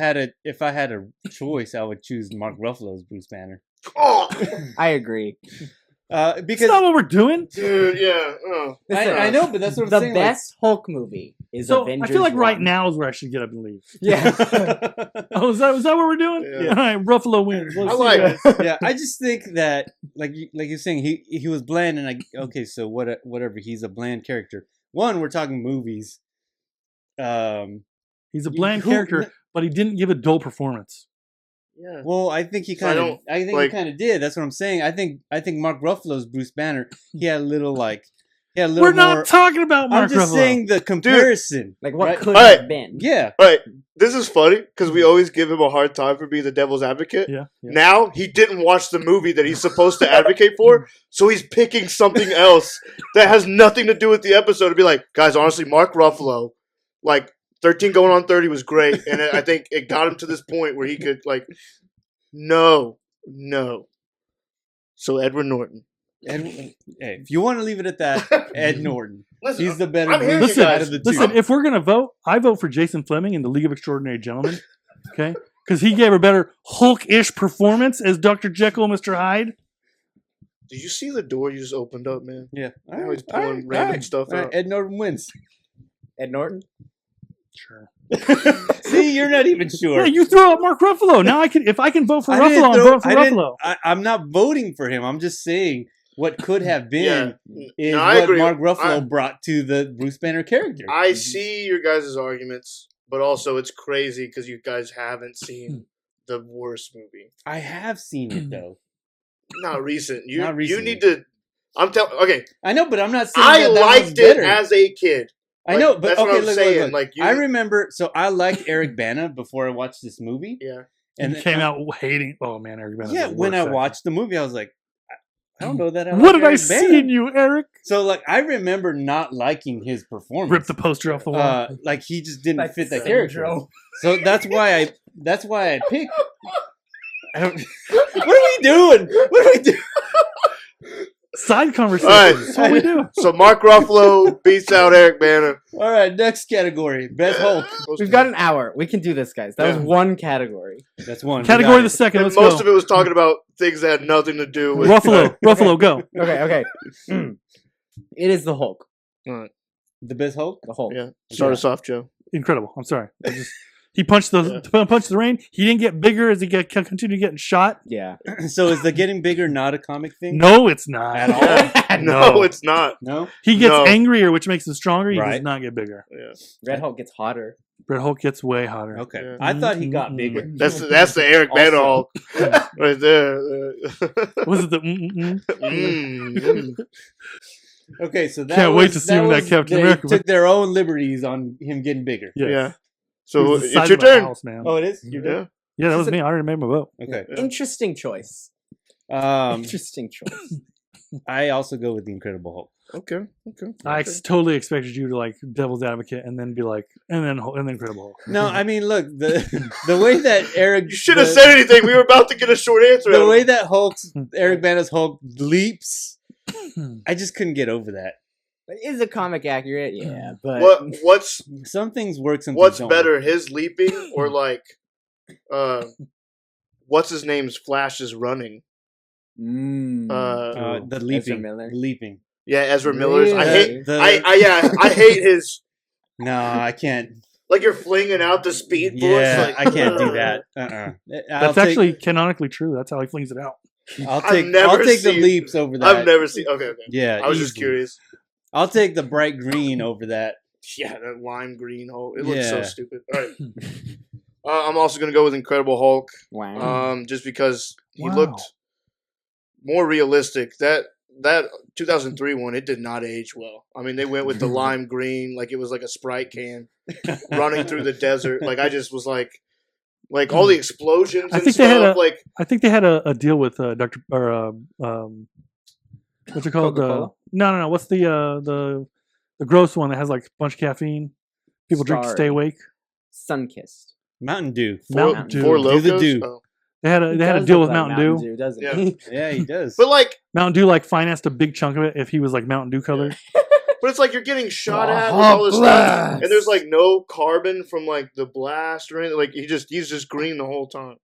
S2: had a choice, I would choose Mark Ruffalo's Bruce Banner.
S3: Oh,
S4: I agree.
S2: Because
S1: that's not what we're doing,
S3: dude. Yeah,
S2: I know, but that's what I'm saying.
S4: The best Hulk movie is
S1: so
S4: Avengers.
S1: I feel like
S4: 1.
S1: right now is where I should get up and leave.
S4: Yeah.
S1: Oh, is that what we're doing?
S3: Yeah.
S1: All right, Ruffalo wins.
S3: I like it.
S2: Yeah, I just think that, like you're saying, he was bland, and okay, so whatever. He's a bland character. One, we're talking movies.
S1: He's a bland character, but he didn't give a dull performance.
S3: Yeah.
S2: Well, I think he kind of. I think he kind of did. That's what I'm saying. I think Mark Ruffalo's Bruce Banner. He had a little like.
S1: We're not
S2: more,
S1: talking about Mark
S2: I'm just
S1: Ruffalo.
S2: saying the comparison.
S4: Dude, like what
S2: right?
S4: could
S3: Right.
S4: have been.
S2: Yeah.
S3: All right. This is funny because we always give him a hard time for being the devil's advocate.
S1: Yeah.
S3: Now he didn't watch the movie that he's supposed to advocate for, so he's picking something else that has nothing to do with the episode to be like, guys, honestly, Mark Ruffalo, like 13 going on 30 was great, and I think it got him to this point where he could like, no. So Edward Norton.
S2: Hey, if you want to leave it at that, Ed Norton.
S3: Listen,
S2: He's the better
S3: I'm hearing
S2: Bruce
S3: you
S2: out
S3: guys.
S2: of the two.
S1: Listen, if we're gonna vote, I vote for Jason Fleming in the League of Extraordinary Gentlemen. Okay, because he gave a better Hulk-ish performance as Dr. Jekyll and Mr. Hyde.
S3: Did you see the door you just opened up, man?
S2: Yeah.
S3: Now he's pulling random stuff
S2: All right,
S3: out.
S2: Ed Norton wins.
S4: Ed Norton?
S1: Sure.
S2: See, you're not even sure.
S1: Yeah, you throw out Mark Ruffalo. Now if I can vote for Ruffalo, I'll vote for Ruffalo.
S2: I'm not voting for him. I'm just saying what could have been is
S3: I
S2: what
S3: agree.
S2: Mark Ruffalo brought to the Bruce Banner character.
S3: I see your guys' arguments, but also it's crazy because you guys haven't seen the worst movie.
S2: I have seen it though.
S3: Not recent.
S2: Not recently.
S3: You need to. I'm telling. Okay,
S2: I know, but I'm not saying
S3: I
S2: that
S3: liked
S2: was
S3: it
S2: better.
S3: as a kid.
S2: I know, but
S3: that's what
S2: okay,
S3: I'm
S2: look,
S3: saying.
S2: look.
S3: Like
S2: I remember. So I liked Eric Bana before I watched this movie.
S3: Yeah.
S2: And
S1: he came out hating. Oh man, Eric Bana's
S2: yeah,
S1: the
S2: when
S1: worst
S2: I
S1: actor.
S2: watched the movie, I was like, I don't know that. I
S1: What
S2: like
S1: did I
S2: Eric
S1: see
S2: Bana.
S1: in you, Eric?
S2: So like, I remember not liking his performance.
S1: Rip the poster off the wall.
S2: Like he just didn't
S4: Like
S2: fit that
S4: Sandro.
S2: character. So that's why I picked. I don't. What are we doing? What are we doing?
S1: Side conversation.
S3: All right.
S1: That's what we do.
S3: So Mark Ruffalo beats out Eric Bana.
S2: All right, next category, best Hulk.
S4: We've got an hour. We can do this, guys. That was one category.
S2: That's one.
S1: Category the second.
S3: And
S1: Let's
S3: most
S1: go.
S3: of it was talking about things that had nothing to do with
S1: Ruffalo, go.
S4: Okay. It is the Hulk.
S2: The best Hulk.
S4: The Hulk.
S3: Yeah. Start us off, Joe.
S1: Incredible. I'm sorry. He punched the rain. He didn't get bigger as he continued getting shot.
S4: Yeah.
S2: So is the getting bigger not a comic thing?
S1: No, it's not
S2: At all.
S3: No, it's not.
S2: No.
S1: He gets
S3: No.
S1: angrier, which makes him stronger. He
S2: Right.
S1: does not get bigger.
S3: Yeah.
S4: Red Hulk gets hotter.
S1: Red Hulk gets way hotter.
S2: Okay.
S3: Yeah.
S2: I thought he got bigger.
S3: That's the Eric Bana Hulk right there.
S1: Was it the
S2: Okay, so that
S1: Can't
S2: was,
S1: wait to see him in that Captain
S2: they
S1: America.
S2: took their own liberties on him getting bigger.
S1: Yes.
S3: Yeah.
S1: It
S3: So
S1: was the
S3: it's
S1: size
S3: your
S1: of a
S3: turn.
S1: house, man.
S2: Oh, it is. You're
S3: Yeah.
S2: done.
S1: Yeah, that was me. I already made my vote.
S2: Okay.
S3: Yeah.
S4: Interesting choice.
S2: Um,
S4: Interesting choice.
S2: I also go with the Incredible Hulk.
S3: Okay.
S1: I totally expected you to like Devil's Advocate and then be like, and then Incredible Hulk.
S2: No, I mean, look, the way that Eric
S3: You should have said anything. We were about to get a short answer.
S2: the way that Eric Bana's Hulk leaps. I just couldn't get over that.
S4: Is the comic accurate? Yeah, but
S3: what's
S2: Some things work, some
S3: what's
S2: things don't.
S3: better, his leaping or like, what's his name's Flash's running?
S2: The leaping,
S4: Miller.
S2: the leaping.
S3: Yeah, Ezra Miller's. I hate.
S2: The-
S3: I hate his.
S2: No, I can't.
S3: Like you're flinging out the speed force.
S2: Yeah,
S3: like,
S2: I can't do that.
S1: That's actually canonically true. That's how he flings it out.
S2: I'll
S3: I've
S2: take
S3: never
S2: the
S3: seen-
S2: leaps over that.
S3: I've never seen. Okay.
S2: Yeah,
S3: I was just
S2: easily.
S3: curious.
S2: I'll take the bright green over that.
S3: Yeah, that lime green Hulk. It looks so
S2: Yeah.
S3: stupid. All right. I'm also gonna go with Incredible Hulk.
S4: wow.
S3: Just because he
S1: Wow.
S3: looked more realistic. That 2003 one, it did not age well. I mean, they went with the lime green, like it was like a Sprite can running through the desert. Like I just was like all the explosions
S1: I
S3: and
S1: think they had
S3: stuff. Like
S1: I think they had a deal with Dr. or what's it called?
S4: Coca-Cola?
S1: No. What's the gross one that has like a bunch of caffeine? People drink to stay
S4: Starry.
S1: awake.
S4: Sun-kissed.
S2: Mountain Dew.
S1: Mountain Dew.
S3: Four
S2: Do the
S3: Locos.
S2: Dew.
S3: Oh.
S1: They had a
S4: Does
S1: deal
S4: look
S1: with
S4: like
S1: Mountain Dew.
S4: doesn't
S3: Yeah.
S4: he?
S2: Yeah, he does.
S3: But like,
S1: Mountain Dew like financed a big chunk of it if he was like Mountain Dew colored.
S3: but it's like you're getting shot at with all this stuff, and there's like no carbon from like the blast or anything. Like he's just green the whole time,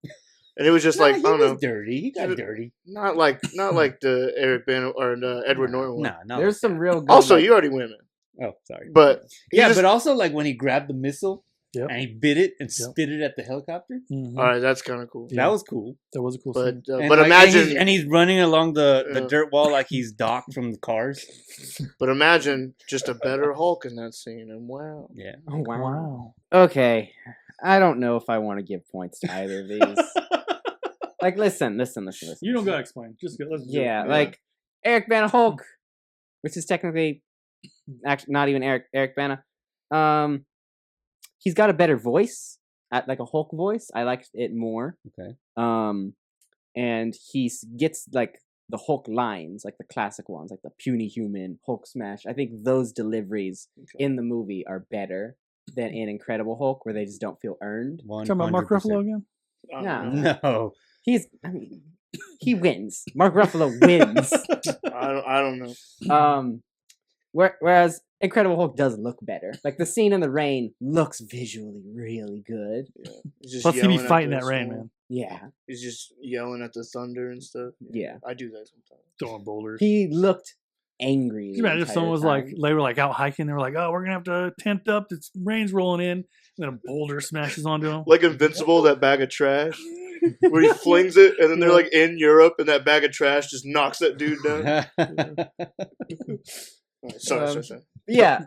S3: And it was just like, I don't know.
S2: Dirty. He got dirty.
S3: Not like the Eric Bana or Edward Norton one.
S2: No.
S4: There's some real good.
S3: Also, you already win, man.
S2: Oh, sorry.
S3: But
S2: but also like when he grabbed the missile and he bit it and spit it at the helicopter.
S1: Mm-hmm.
S3: All right, that's kind of cool.
S2: That was cool.
S1: That was a cool
S3: scene.
S2: But
S3: like, imagine,
S2: and he's running along the dirt wall like he's Doc from the Cars.
S3: But imagine just a better Hulk in that scene, and wow.
S2: Yeah.
S4: Oh, wow. Okay, I don't know if I want to give points to either of these. Like, listen.
S1: You don't gotta explain. Just go. Let's do it.
S4: Like Eric Bana Hulk, which is technically actually not even Eric Bana. He's got a better voice, like a Hulk voice. I liked it more.
S2: Okay.
S4: And he gets like the Hulk lines, like the classic ones, like the puny human, Hulk smash. I think those deliveries in the movie are better than in Incredible Hulk, where they just don't feel earned.
S1: Talking about Mark Ruffalo again?
S2: No.
S4: He wins. Mark Ruffalo wins.
S3: I don't know.
S4: Whereas Incredible Hulk does look better. Like the scene in the rain looks visually really good.
S3: Yeah.
S1: Plus, he be fighting that rain, man.
S4: Yeah.
S3: He's just yelling at the thunder and stuff.
S4: Yeah.
S3: I do that sometimes.
S1: Throwing boulders.
S4: He looked angry.
S1: Can you imagine if someone was like, they were like out hiking, they were like, oh, we're gonna have to tent up. It's rain's rolling in, and then a boulder smashes onto him.
S3: Like Invincible, that bag of trash. Where he flings it, and then they're like in Europe, and that bag of trash just knocks that dude down. Sorry.
S4: Yeah.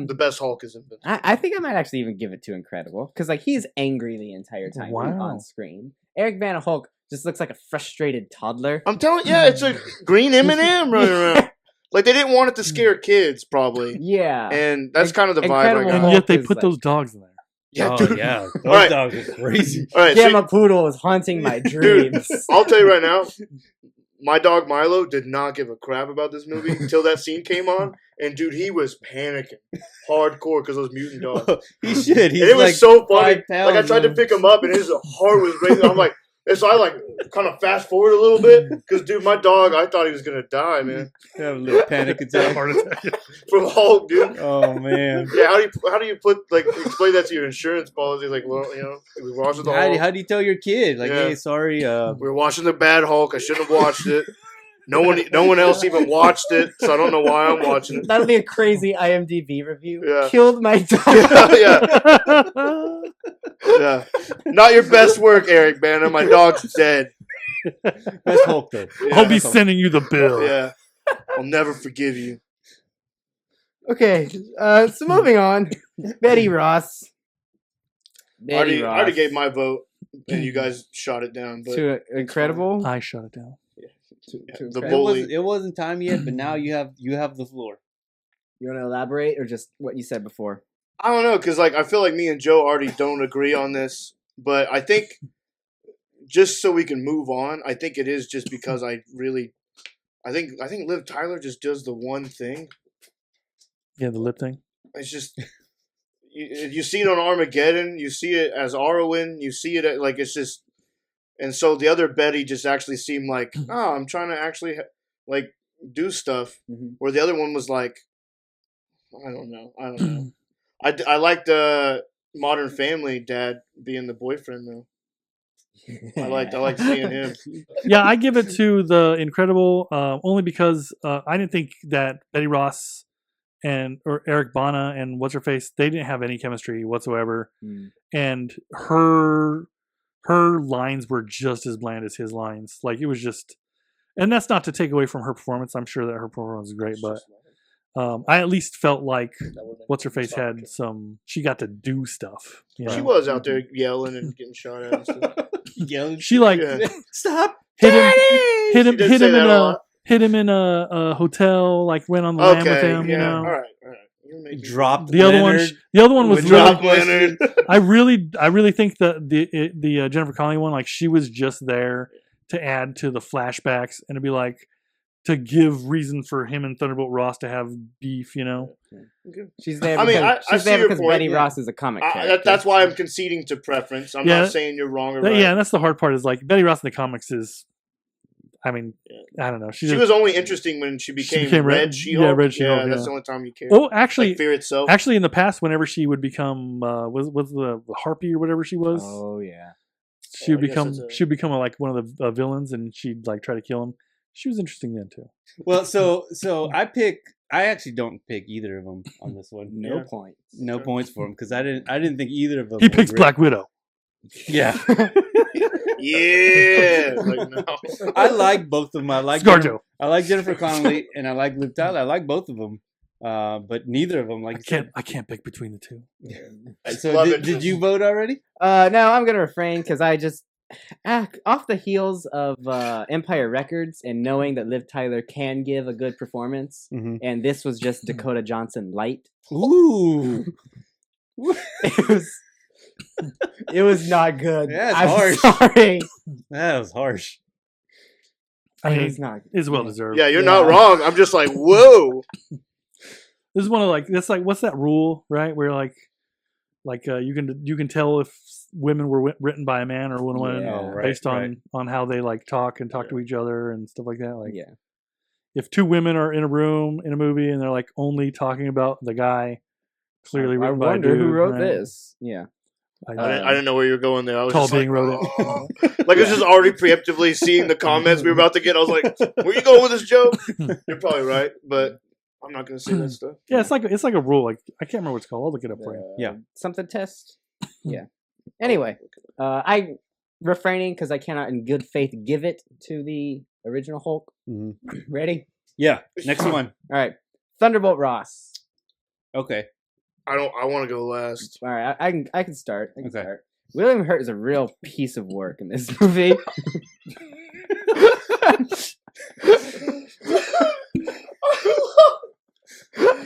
S3: The best Hulk is Invincible.
S4: I think I might actually even give it to Incredible, because like he's angry the entire time on screen. Eric Bana Hulk just looks like a frustrated toddler.
S3: I'm telling you, it's a green M&M running around. Like they didn't want it to scare kids, probably.
S4: Yeah.
S3: And that's kind of the vibe I got.
S1: And yet they put those dogs in there.
S3: Yeah, dude.
S2: Yeah. Those dogs are crazy.
S3: All right,
S4: Gamma Poodle is haunting my dreams.
S3: Dude, I'll tell you right now, my dog Milo did not give a crap about this movie until that scene came on. And dude, he was panicking hardcore because those mutant dogs.
S2: He should. He's
S3: and it was
S2: like
S3: so funny.
S2: Pounds,
S3: like I tried to pick him up, and his heart was racing. I'm like, and so I like kind of fast forward a little bit because dude, my dog, I thought he was gonna die, man.
S2: Have a little panic attack,
S1: heart attack
S3: from Hulk, dude.
S2: Oh man.
S3: Yeah, how do you put like explain that to your insurance policy? Like, well, you know, we were watching the Hulk.
S2: How do you tell your kid? Like, hey, sorry,
S3: we were watching the bad Hulk. I shouldn't have watched it. No one else even watched it, so I don't know why I'm watching it.
S4: That'll be a crazy IMDb review.
S3: Yeah.
S4: Killed my dog.
S3: Yeah. Not your best work, Eric Bana. My dog's dead.
S2: Best Hulk though.
S1: Yeah. I'll be sending you the bill.
S3: Yeah. I'll never forgive you.
S4: Okay, so moving on. Betty Ross.
S3: I already gave my vote, and you guys shot it down. But
S4: to Incredible.
S1: I shut it down.
S3: The bully.
S2: It wasn't time yet, but now you have the floor.
S4: You want to elaborate, or just what you said before?
S3: I don't know, because like I feel like me and Joe already don't agree on this, but I think just so we can move on, I think it is just because I think Liv Tyler just does the one thing.
S1: Yeah, the lip thing.
S3: It's just you see it on Armageddon, you see it as Arwen, you see it like it's just. And so the other Betty just actually seemed like, oh, I'm trying to actually like do stuff.
S4: Mm-hmm.
S3: Where the other one was like, I don't know. I like the Modern Family dad being the boyfriend though. I like seeing him.
S1: Yeah, I give it to the Incredible only because I didn't think that Betty Ross or Eric Bana and what's her face, they didn't have any chemistry whatsoever, and her lines were just as bland as his lines. Like it was just, and that's not to take away from her performance. I'm sure that her performance was great, but I at least felt like what's her face had she got to do stuff. You know?
S3: She was out there yelling and getting shot at and stuff.
S2: Yelling.
S1: She like
S2: stop.
S1: Hit him in a hotel. Like went on the lam with him. You know.
S3: All right.
S2: Dropped
S1: the other one. The other one was
S3: drop Leonard.
S1: I really think that the Jennifer Connelly one, like she was just there to add to the flashbacks and to be like to give reason for him and Thunderbolt Ross to have beef. You know,
S4: she's there.
S3: She's there
S4: because Betty Ross is a comic character.
S3: That's why I'm conceding to preference. I'm not saying you're wrong or right.
S1: Yeah, and that's the hard part. Is like Betty Ross in the comics is. I mean, I don't know. She
S3: was only interesting when she became Red She-Hulk.
S1: Yeah, Red She-Hulk. Yeah,
S3: that's the only time you cared.
S1: Oh, actually,
S3: like Fear itself.
S1: Actually, in the past, whenever she would become was the Harpy or whatever she was.
S4: Oh yeah.
S1: she'd become like one of the villains, and she'd like try to kill him. She was interesting then too.
S2: Well, so I actually don't pick either of them on this one.
S4: No points.
S2: No points for him because I didn't think either of them.
S1: He picks Black Widow.
S2: Yeah.
S3: Yeah. Like, no.
S2: I like both of them. I like
S1: ScarJo.
S2: I like Jennifer Connelly and I like Liv Tyler. I like both of them. But neither of them, like
S1: I can't pick between the two.
S2: So did you vote already?
S4: No, I'm gonna refrain because I just off the heels of Empire Records and knowing that Liv Tyler can give a good performance, and this was just Dakota Johnson light.
S2: Ooh,
S4: it was not good.
S2: Yeah, it's
S4: I'm
S2: harsh.
S4: sorry.
S2: That was harsh.
S1: I mean,
S4: it's not.
S1: It's well deserved.
S3: Yeah, you're not wrong. I'm just like, whoa.
S1: This is one of that's like what's that rule, right? Where like you can tell if women were written by a man or a woman based on how they like talk to each other and stuff like that. Like if two women are in a room in a movie and they're like only talking about the guy, clearly written by a dude.
S4: Who wrote this? Yeah.
S3: I didn't know where you were going there. I was
S1: TallBeing
S3: just
S1: wrote
S3: it. Like I was just already preemptively seeing the comments we were about to get. I was like, "Where you going with this joke?" You're probably right, but I'm not going to say that stuff.
S1: Yeah, it's like a rule. Like I can't remember what it's called. I'll look it up for you.
S2: Yeah,
S4: something test. Yeah. Anyway, I refraining because I cannot, in good faith, give it to the original Hulk. Ready?
S2: Yeah. Next one.
S4: All right, Thunderbolt Ross.
S2: Okay.
S3: I want to go last.
S4: All right, I can start. Start. William Hurt is a real piece of work in this movie.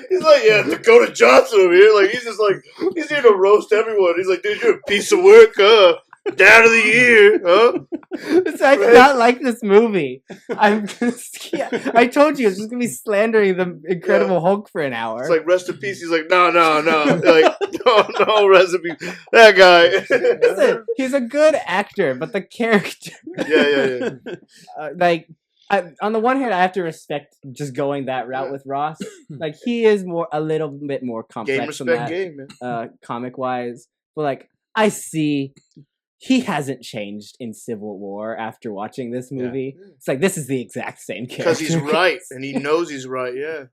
S3: He's like, yeah, Dakota Johnson over here. Like, he's here to roast everyone. He's like, dude, you're a piece of work, huh? Dad of the year, huh?
S4: I did not like this movie. I told you, it's just going to be slandering the Incredible Hulk for an hour.
S3: It's like, rest in peace. He's like, no. Like, no, rest in peace. That guy.
S4: Listen, he's a good actor, but the character.
S3: Yeah.
S4: On the one hand, I have to respect just going that route with Ross. Like, he is a little bit more complex than that, comic-wise. But, like, I see he hasn't changed in Civil War after watching this movie. Yeah. It's like, this is the exact same character.
S3: Because he's right, and he knows he's right, yeah.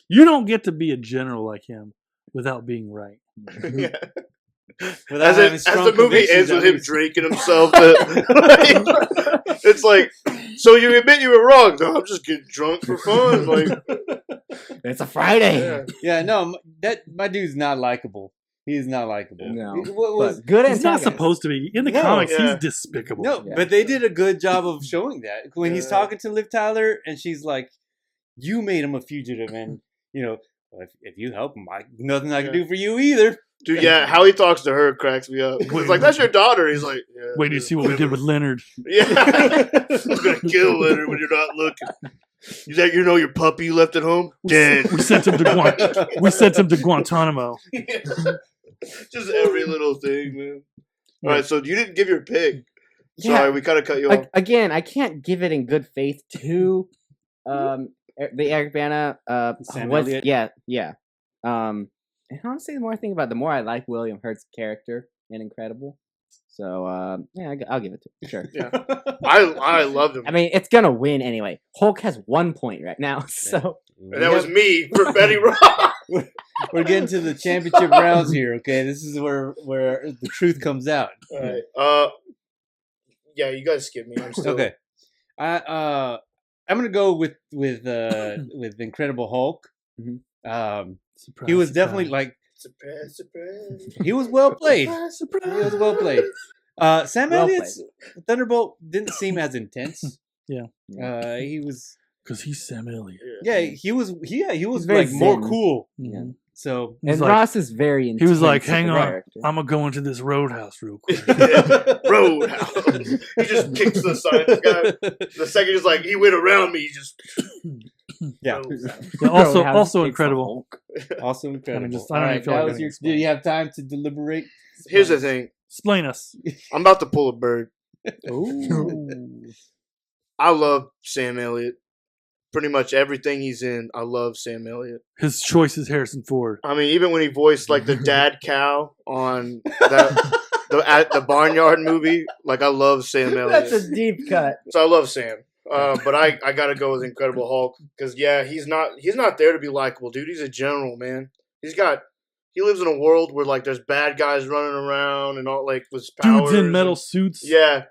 S1: You don't get to be a general like him without being right.
S3: Yeah. As the movie ends with him drinking himself, it's like, so you admit you were wrong. No, I'm just getting drunk for fun. Like,
S4: it's a Friday.
S2: Yeah, no, my dude's not likable. He's not likable.
S4: No, good.
S1: He's not supposed to be in the comics. He's despicable.
S2: No, but they did a good job of showing that when he's talking to Liv Tyler, and she's like, "You made him a fugitive, and if you help him, nothing I can do for you either."
S3: Dude, how he talks to her cracks me up. He's like, "That's your daughter." He's like,
S1: "Wait till you see what we did with Leonard."
S3: Yeah, I'm gonna kill Leonard when you're not looking. He's like, your puppy you left at home? Dead.
S1: We sent him to Guantanamo.
S3: Yeah. Just every little thing, man. All right, so you didn't give your pick. Sorry, we kind of cut you off.
S4: Again, I can't give it in good faith to the Eric Bana.
S2: Sam Elliott.
S4: Yeah. And honestly, the more I think about it, the more I like William Hurt's character in Incredible. So, I'll give it to him. Sure.
S3: Yeah. I love him.
S4: I mean, it's going to win anyway. Hulk has 1 point right now, so.
S3: And that was me for Betty Rock.
S2: We're getting to the championship rounds here, okay? This is where the truth comes out.
S3: All right. Yeah, you guys skip me. I'm still...
S2: Okay. I'm going to go with Incredible Hulk.
S1: Surprise,
S2: he was definitely like
S3: surprise.
S2: He was well played.
S1: Surprise.
S2: He was well played. Sam Elliott's Thunderbolt didn't seem as intense.
S1: Yeah.
S2: He was
S1: because he's Sam Elliott.
S2: Yeah, he was
S4: very
S2: like more cool.
S1: Yeah.
S2: So
S4: and Ross is very intense.
S1: He was like, "Hang on, I'm gonna go into this roadhouse real quick."
S3: Roadhouse. He just kicks the side. The second is like he went around me. He just.
S2: Yeah.
S1: Also incredible.
S2: Also incredible.
S1: I don't even feel like
S2: did you have time to deliberate?
S3: Here's the thing.
S1: Explain us.
S3: I'm about to pull a bird.
S1: Ooh.
S3: I love Sam Elliott. Pretty much everything he's in, I love Sam Elliott.
S1: His choice is Harrison Ford.
S3: I mean, even when he voiced like the dad cow on that the Barnyard movie. Like I love Sam Elliott.
S4: That's a deep cut.
S3: So I love Sam. But I gotta go with Incredible Hulk because he's not there to be likable, dude. He's a general, man. He lives in a world where like there's bad guys running around and all like with powers.
S1: Dudes in metal suits.
S3: Yeah,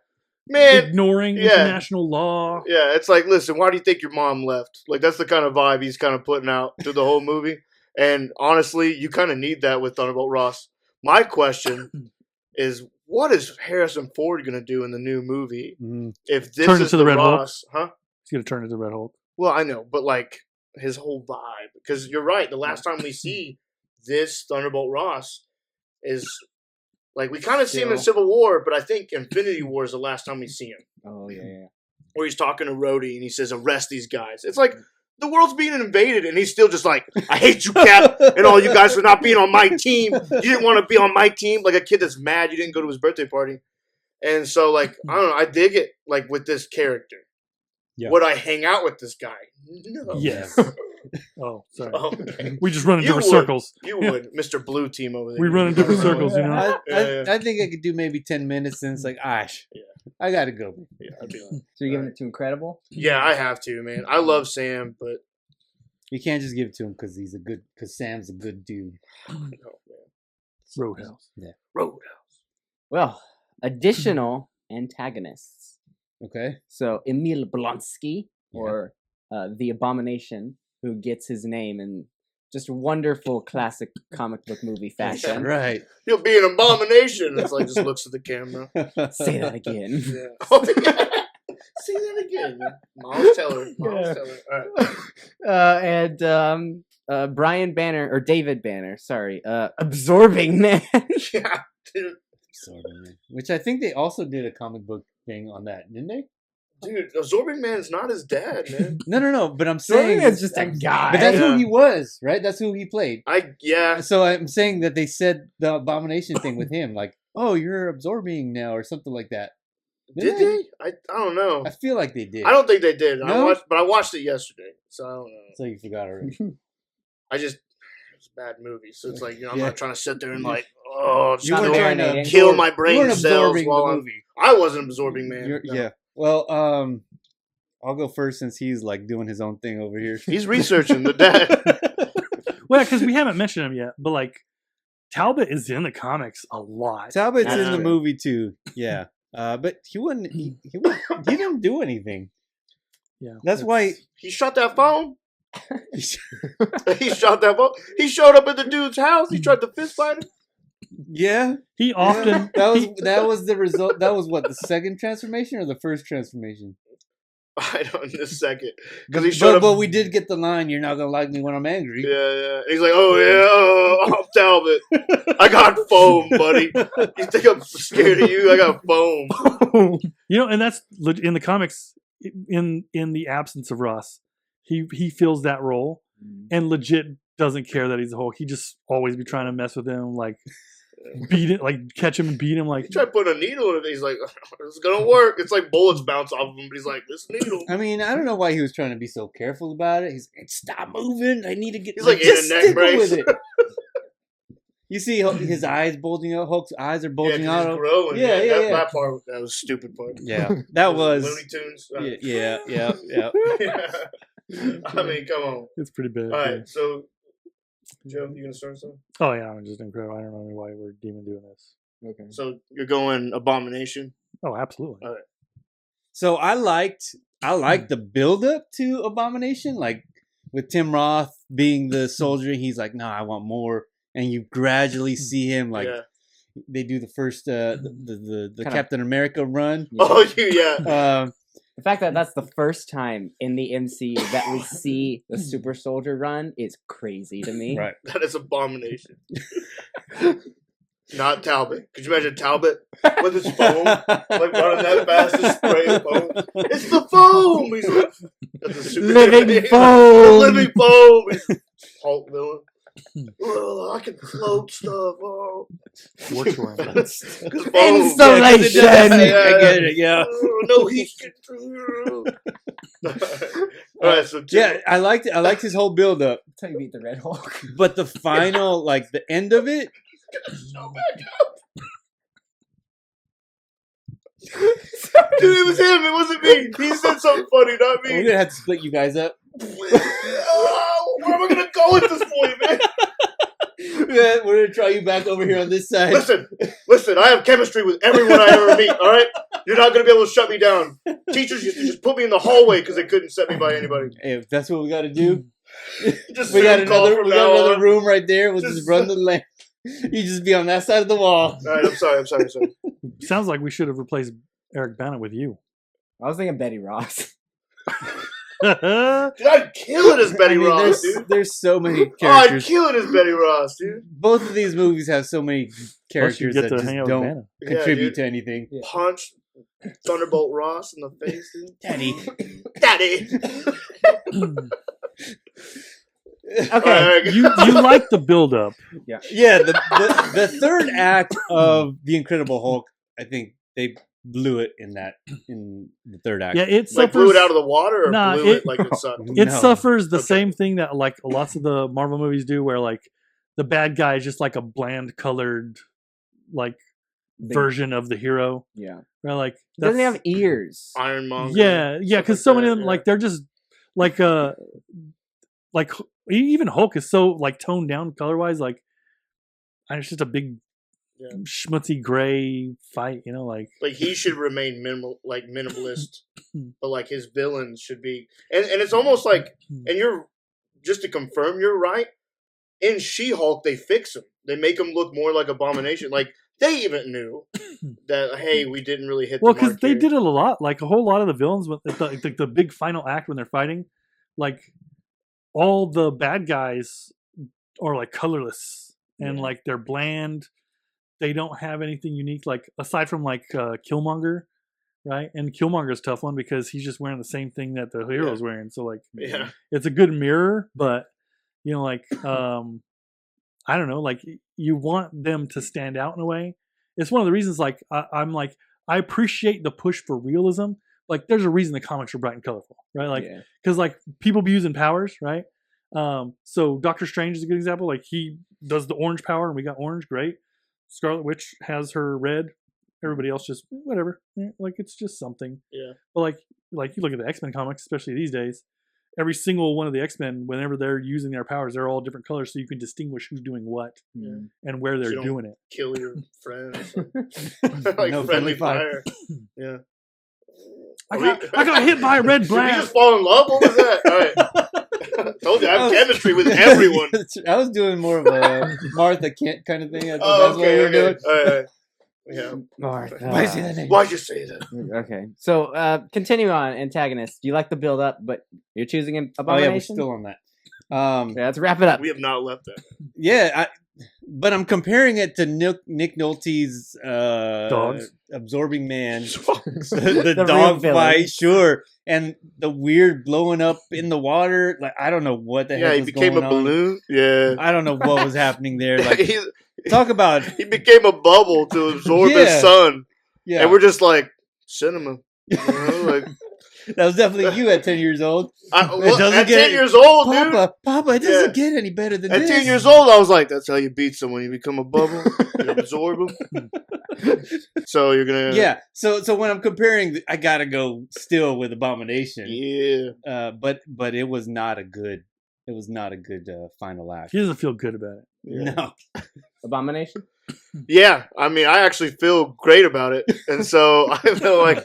S3: man,
S1: ignoring international law.
S3: Yeah, it's like, listen, why do you think your mom left? Like that's the kind of vibe he's kind of putting out through the whole movie. And honestly, you kind of need that with Thunderbolt Ross. My question is, what is Harrison Ford going to do in the new movie if this
S1: turn
S3: is
S1: into the Red
S3: Ross?
S1: Hulk? Huh? He's going to turn into Red Hulk.
S3: Well, I know, but like his whole vibe. Because you're right. The last time we see this Thunderbolt Ross is like we kind of see him in Civil War, but I think Infinity War is the last time we see him.
S4: Oh yeah.
S3: Where he's talking to Rhodey and he says, "Arrest these guys." It's like the world's being invaded, and he's still just like, "I hate you, Cap, and all you guys for not being on my team. You didn't want to be on my team." Like a kid that's mad you didn't go to his birthday party. And so, like, I don't know. I dig it. Like with this character, would I hang out with this guy? No.
S1: Yes. Oh, sorry.
S3: Okay.
S1: We just run in different circles.
S3: You would, Mr. Blue Team over there.
S1: We run in different circles, you know.
S2: I think I could do maybe 10 minutes, and it's like, I gotta go.
S3: Yeah, I'd be like,
S4: so you're giving it to Incredible?
S3: Yeah, I have to, man. I love Sam, but
S2: you can't just give it to him because Sam's a good dude.
S1: Roadhouse.
S2: Yeah.
S3: Roadhouse.
S4: Well, additional antagonists.
S2: Okay.
S4: So Emil Blonsky, or the Abomination, who gets his name in just wonderful classic comic book movie fashion.
S2: Right.
S3: You'll be an abomination. It's like just looks at the camera.
S4: Say that again.
S3: Yeah. Oh, yeah. Say that again. Miles Teller. All right.
S4: And Brian Banner, or David Banner, sorry. Absorbing Man.
S3: Yeah, dude.
S2: Absorbing Man. Which I think they also did a comic book thing on that, didn't they?
S3: Dude, Absorbing Man's not his dad, man.
S2: No. But I'm saying
S4: it's just a guy.
S2: But that's who he was, right? That's who he played.
S3: Yeah.
S2: So I'm saying that they said the Abomination thing with him, like, "Oh, you're absorbing now," or something like that.
S3: Did they? I don't know.
S2: I feel like they did.
S3: I don't think they did.
S2: No?
S3: I watched it yesterday, so I don't know.
S2: So you forgot already.
S3: It's a bad movie, so it's like, you know, I'm
S2: Yeah.
S3: not trying to sit there and like,
S2: You weren't trying to
S3: kill my brain
S2: weren't
S3: cells
S2: absorbing
S3: while
S2: the
S3: I'm.
S2: movie.
S3: I wasn't absorbing, man. No.
S2: Yeah. Well, I'll go first since he's like doing his own thing over here.
S3: He's researching the dad.
S1: Well, because we haven't mentioned him yet, but like Talbot is in the comics a lot.
S2: Talbot's in the movie too. Yeah. But he didn't do anything.
S1: Yeah.
S2: That's why
S3: he shot that phone. He shot that phone. He showed up at the dude's house. He tried to fist fight him.
S2: Yeah.
S1: He often
S2: that was the result. That was what, the second transformation or the first transformation?
S3: I don't know, in a second. Because he showed up.
S2: But we did get the line, "You're not gonna like me when I'm angry."
S3: Yeah. And he's like, I'm Talbot. I got foam, buddy. You think I'm scared of you? I got foam.
S1: You know, and that's in the comics. In the absence of Ross, he fills that role, and legit doesn't care that he's a Hulk. He just always be trying to mess with him, like beat it, like catch him and beat him. Like
S3: he tried to put a needle in it. He's like, "It's gonna work." It's like bullets bounce off of him, but he's like, "This needle."
S2: I mean, I don't know why he was trying to be so careful about it. He's like, "Stop moving! I need to get."
S3: He's like in a neck brace.
S2: With it. You see his eyes bulging out. Hulk's eyes are bulging out.
S3: He's growing.
S2: Yeah.
S3: That part, that was a stupid part.
S2: Yeah, that was
S3: Looney Tunes.
S2: Yeah.
S3: I mean, come on.
S1: It's pretty bad.
S3: All right, so Joe, you gonna start something?
S1: Oh yeah, I'm just incredible. I don't know why we're even doing this.
S3: Okay. So you're going Abomination?
S1: Oh, absolutely.
S3: All right.
S2: So I liked the build up to Abomination, like with Tim Roth being the soldier. He's like, "No, I want more," and you gradually see him like they do the first the Captain America run.
S3: Yeah. Oh yeah.
S4: The fact that that's the first time in the MCU that we see the super soldier run is crazy to me.
S2: Right.
S3: That is Abomination. Not Talbot. Could you imagine Talbot with his foam, like running that fast and spraying foam? It's the foam. He's like,
S4: living foam.
S3: Living foam. He's Hulk villain. Oh, I can float stuff. Oh.
S1: Works for him.
S4: Installation.
S2: I get it. Yeah.
S3: Oh, no heat get through. All right, so
S2: I liked it. I liked his whole build up.
S4: That's how you beat the Red Hulk.
S2: But the final, like the end of it.
S3: Show back up. Dude, it was him. It wasn't me. He said something funny, not me.
S2: We're gonna have to split you guys up.
S3: Where am I gonna go at this point, man?
S2: Yeah, we're gonna try you back over here on this side.
S3: Listen. I have chemistry with everyone I ever meet. All right, you're not gonna be able to shut me down. Teachers used to just put me in the hallway because they couldn't set me by anybody.
S2: Hey, if that's what we got to do,
S3: we got
S2: another room right there. We'll just run the lamp. You just be on that side of the wall.
S3: All right, I'm sorry.
S1: Sounds like we should have replaced Eric Bana with you.
S4: I was thinking Betty Ross.
S3: Dude, I'd kill it as Betty Ross, dude.
S2: There's so many characters.
S3: I'd kill it as Betty Ross, dude.
S2: Both of these movies have so many characters that just don't contribute to anything.
S3: Yeah. Punch Thunderbolt Ross in the face, dude.
S2: Daddy.
S4: Okay,
S1: you like the build up.
S2: Yeah. The third act of The Incredible Hulk, I think they blew it in the third act.
S1: Yeah, it
S3: like blew it out of the water, or blew it like it sucked.
S1: It suffers the same thing that like lots of the Marvel movies do, where like the bad guy is just like a bland colored like version of the hero.
S4: Yeah,
S1: where like
S4: doesn't have ears.
S3: Ironmonger.
S1: Yeah, because so many of them like they're just like even Hulk is so like toned down color wise, like and it's just a big schmutzy gray fight, like
S3: he should remain minimalist, but like his villains should be, and it's almost like, and you're just to confirm, you're right. In She-Hulk, they fix him. They make him look more like Abomination. Like they even knew that hey, we didn't really hit.
S1: Well, because they did it a lot. Like a whole lot of the villains, the big final act when they're fighting, like all the bad guys are like colorless and like they're bland. They don't have anything unique, like aside from like Killmonger, right? And Killmonger's a tough one because he's just wearing the same thing that the hero's wearing. So like, it's a good mirror, but like I don't know, like you want them to stand out in a way. It's one of the reasons, like I'm like I appreciate the push for realism. Like there's a reason the comics are bright and colorful, right? Like because like people be using powers, right? So Doctor Strange is a good example. Like he does the orange power, and we got orange, great. Scarlet Witch has her red. Everybody else just whatever. Like it's just something.
S3: Yeah.
S1: But like you look at the X-Men comics, especially these days, every single one of the X-Men, whenever they're using their powers, they're all different colors, so you can distinguish who's doing what and where they're doing it.
S3: Kill your friends. Like no friendly fire. Yeah.
S1: I got hit by a red blast.
S3: Did we just fall in love? What was that? All right. Told you I have chemistry with everyone.
S2: I was doing more of a Martha Kent kind of thing. That's
S3: what
S2: we were doing.
S3: All right. Yeah. Why'd you say that?
S4: Okay. So continue on antagonist. You like the build up, but you're choosing an Abomination?
S2: Oh yeah, we're still on that.
S4: Okay, let's wrap it up.
S3: We have not left that.
S2: Yeah, but I'm comparing it to Nick Nolte's
S1: Dogs.
S2: Absorbing Man. the dog fight, sure. And the weird blowing up in the water. Like I don't know what the heck was going on.
S3: He became a balloon. Yeah.
S2: I don't know what was happening there. Like talk about
S3: he became a bubble to absorb his sun. Yeah. And we're just like cinema. Like
S2: that was definitely you at 10 years old.
S3: At 10 years old,
S2: Papa, it doesn't get any better than this.
S3: At 10 years old, I was like, that's how you beat someone. You become a bubble. You absorb them. So you're going to...
S2: Yeah. So when I'm comparing, I got to go still with Abomination.
S3: Yeah.
S2: But it was not a good... It was not a good final act.
S1: He doesn't feel good about it.
S2: Yeah. No.
S4: Abomination?
S3: Yeah, I mean, I actually feel great about it. And so I feel like,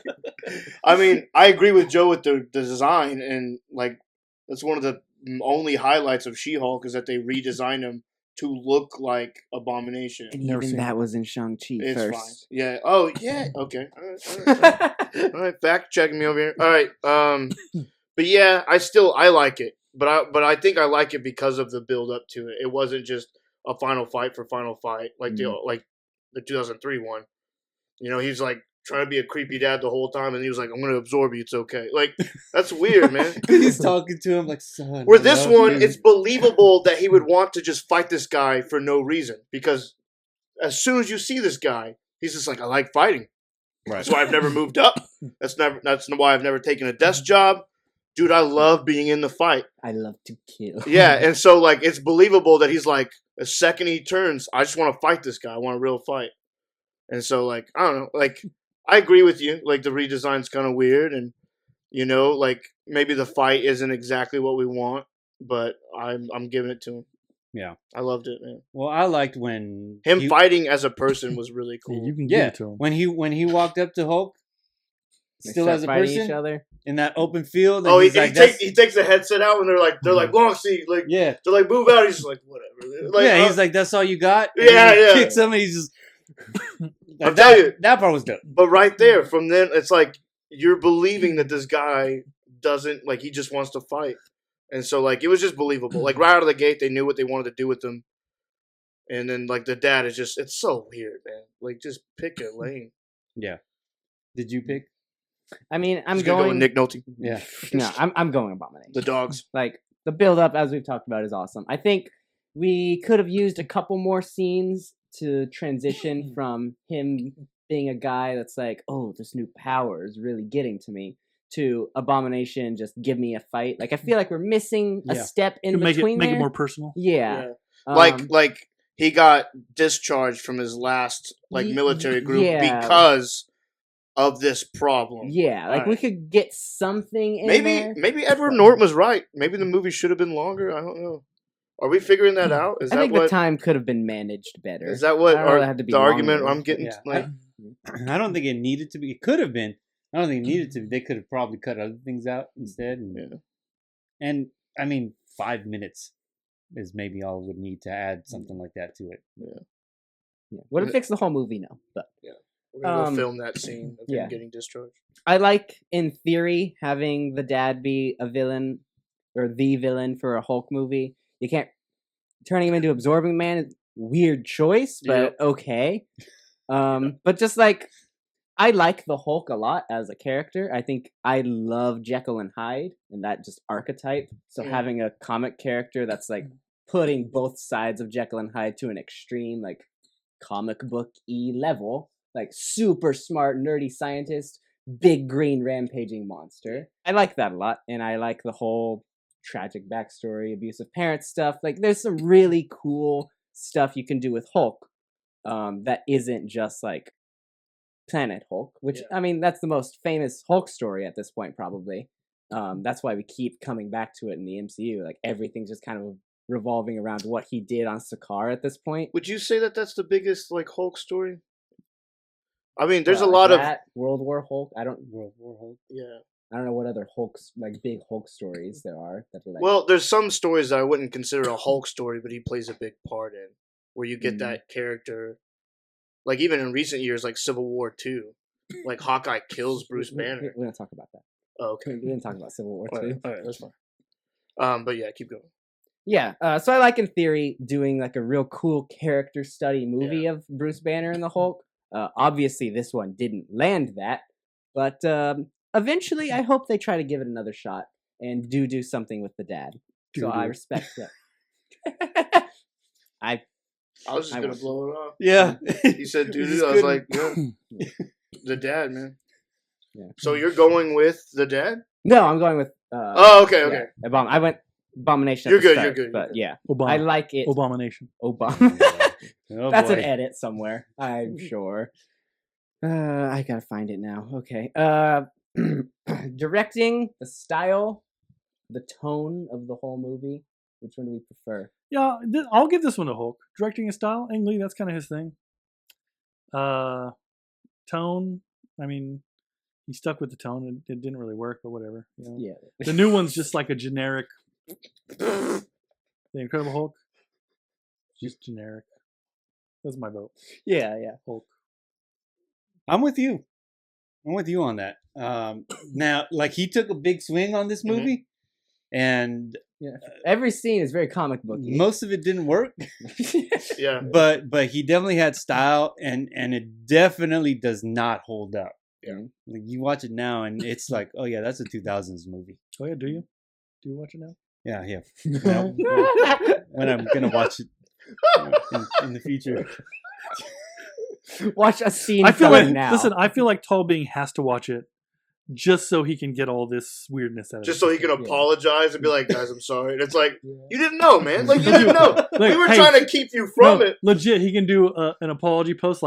S3: I mean, I agree with Joe with the design. And like, that's one of the only highlights of She-Hulk is that they redesigned him to look like Abomination.
S4: And even that was in Shang-Chi
S3: it's
S4: first.
S3: Fine. Yeah. Oh, yeah. Okay. All right. Fact checking me over here. All right. But yeah, I like it. But I think I like it because of the build up to it. It wasn't just a final fight like the 2003 one. You know, he's like trying to be a creepy dad the whole time, and he was like, "I'm going to absorb you. It's okay." Like that's weird, man.
S2: Because he's talking to him like, "Son."
S3: Where this one, it's believable that he would want to just fight this guy for no reason, because as soon as you see this guy, he's just like, "I like fighting." Right. That's why I've never moved up. That's why I've never taken a desk job. Dude, I love being in the fight.
S4: I love to kill.
S3: Yeah, and so like it's believable that he's like, the second he turns, I just want to fight this guy. I want a real fight. And so like, I don't know, like I agree with you. Like the redesign's kind of weird, and like maybe the fight isn't exactly what we want, but I'm giving it to him.
S2: Yeah,
S3: I loved it, man.
S2: Well, I liked when
S3: him fighting as a person was really cool.
S1: Yeah, you can give it to him
S2: when he walked up to Hulk, still as a person,
S4: each other
S2: in that open field.
S3: Oh, he takes the headset out, and they're like long seat, like they're like move out. He's just like whatever. Like,
S2: he's like that's all you got. And
S3: yeah.
S2: Kicks him, and he's just.
S3: I'll tell you,
S2: that part was dope.
S3: But right there, from then, it's like you're believing that this guy doesn't he just wants to fight. And so, it was just believable. Like, right out of the gate, they knew what they wanted to do with him. And then, the dad is just... It's so weird, man. Like, just pick a lane.
S2: Yeah. Did you pick?
S4: I mean, I'm
S3: going...
S4: going
S3: with Nick Nolte.
S2: Yeah.
S4: No, I'm going Abomination.
S3: The dogs.
S4: The build-up, as we've talked about, is awesome. I think we could have used a couple more scenes to transition from him being a guy that's like, oh, this new power is really getting to me, to Abomination, just give me a fight. I feel like we're missing a step in between.
S1: Make it more personal.
S4: Yeah.
S3: Like he got discharged from his last military group because of this problem.
S4: Yeah, we could get something in there.
S3: Maybe Edward Norton was right. Maybe the movie should have been longer. I don't know. Are we figuring that out?
S4: I think the time could have been managed better.
S3: Is that what the argument I'm getting?
S2: Yeah. I don't think it needed to be. It could have been. I don't think it needed to. They could have probably cut other things out instead. And I mean, 5 minutes is maybe all would need to add something like that to it.
S4: Yeah. Would have fixed the whole movie, no. But
S3: we're gonna go film that scene of him getting discharged.
S4: I like, in theory, having the dad be a villain or the villain for a Hulk movie. You can't turning him into Absorbing Man is weird choice, but okay. But just I like the Hulk a lot as a character. I think I love Jekyll and Hyde and that just archetype. So having a comic character that's putting both sides of Jekyll and Hyde to an extreme, comic book-y level, super smart, nerdy scientist, big green rampaging monster. I like that a lot, and I like the whole tragic backstory, abusive parent stuff. There's some really cool stuff you can do with Hulk that isn't just Planet Hulk, which I mean that's the most famous Hulk story at this point, probably. That's why we keep coming back to it in the MCU. Everything's just kind of revolving around what he did on Sakaar at this point.
S3: Would you say that that's the biggest Hulk story? I mean, there's a lot of
S4: World War Hulk.
S2: World War Hulk.
S3: Yeah.
S4: I don't know what other Hulks big Hulk stories there are that are
S3: Well, there's some stories that I wouldn't consider a Hulk story, but he plays a big part in, where you get that character. Even in recent years, Civil War 2, Hawkeye kills Bruce Banner.
S4: We don't talk about that.
S3: Oh, okay.
S4: We didn't talk about Civil War 2.
S3: All right, that's fine. But yeah, keep going.
S4: Yeah, so I like, in theory, doing a real cool character study movie of Bruce Banner and the Hulk. Obviously, this one didn't land that, but eventually, I hope they try to give it another shot and do something with the dad. So I respect that.
S3: I was just going to blow it off.
S2: Yeah.
S3: He said, dude, I was like, yeah. The dad, man. Yeah. So you're going with the dad?
S4: No, I'm going with...
S3: okay.
S4: Yeah, I went Abomination
S3: You're good.
S4: But yeah,
S1: I
S4: like it.
S1: Abomination.
S4: That's an edit somewhere, I'm sure. I gotta find it now. Okay. Directing, the style, the tone of the whole movie. Which one do we prefer?
S1: Yeah, I'll give this one to Hulk. Directing and style, Ang Lee, that's kind of his thing. Tone, I mean, he stuck with the tone. It didn't really work, but whatever.
S4: Yeah.
S1: The new one's just a generic. The Incredible Hulk, just generic. That's my vote.
S4: Yeah.
S1: Hulk.
S2: I'm with you on that. Now, he took a big swing on this movie, and
S4: every scene is very comic booky.
S2: Most of it didn't work.
S3: Yeah,
S2: but he definitely had style, and it definitely does not hold up.
S3: Yeah,
S2: you watch it now, and it's oh yeah, that's a 2000s movie.
S1: Oh yeah, do you watch it now?
S2: Yeah. When I'm gonna watch it in the future.
S4: Watch a scene.
S1: I feel
S4: now.
S1: Listen, I feel like TallBeing has to watch it just so he can get all this weirdness out of it.
S3: Just so he can apologize and be like, guys, I'm sorry. And it's you didn't know, man. You didn't know. We were trying to keep you from it.
S1: Legit, he can do an apology post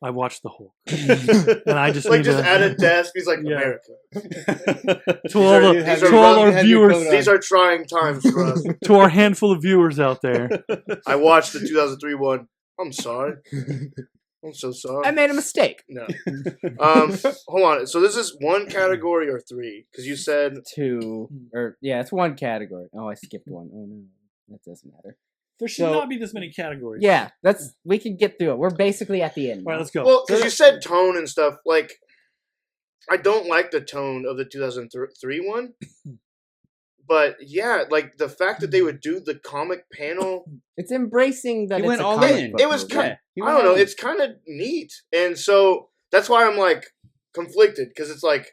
S1: I watched the Hulk, and I just
S3: like
S1: need
S3: just
S1: to,
S3: at a desk. He's like,
S1: Yeah.
S3: America.
S1: to all our viewers.
S3: These are trying times for us.
S1: To our handful of viewers out there.
S3: I watched the 2003 one. I'm sorry. I'm so sorry.
S4: I made a mistake.
S3: No. Hold on. So this is one category or three? Because you said
S4: 2, or yeah, it's one category. Oh, I skipped one. Oh no, that doesn't matter.
S1: There should not be this many categories.
S4: Yeah, we can get through it. We're basically at the end.
S1: All right, let's go.
S3: Well, because you said tone and stuff. Like, I don't like the tone of the 2003 one. But yeah, like the fact that they would do the comic panel,
S4: it's embracing that.
S2: He went
S4: it's
S2: all
S4: a comic
S2: in.
S4: book
S3: it was
S4: movie.
S3: kind. I don't know. It's kind of neat, and so that's why I'm like conflicted because it's like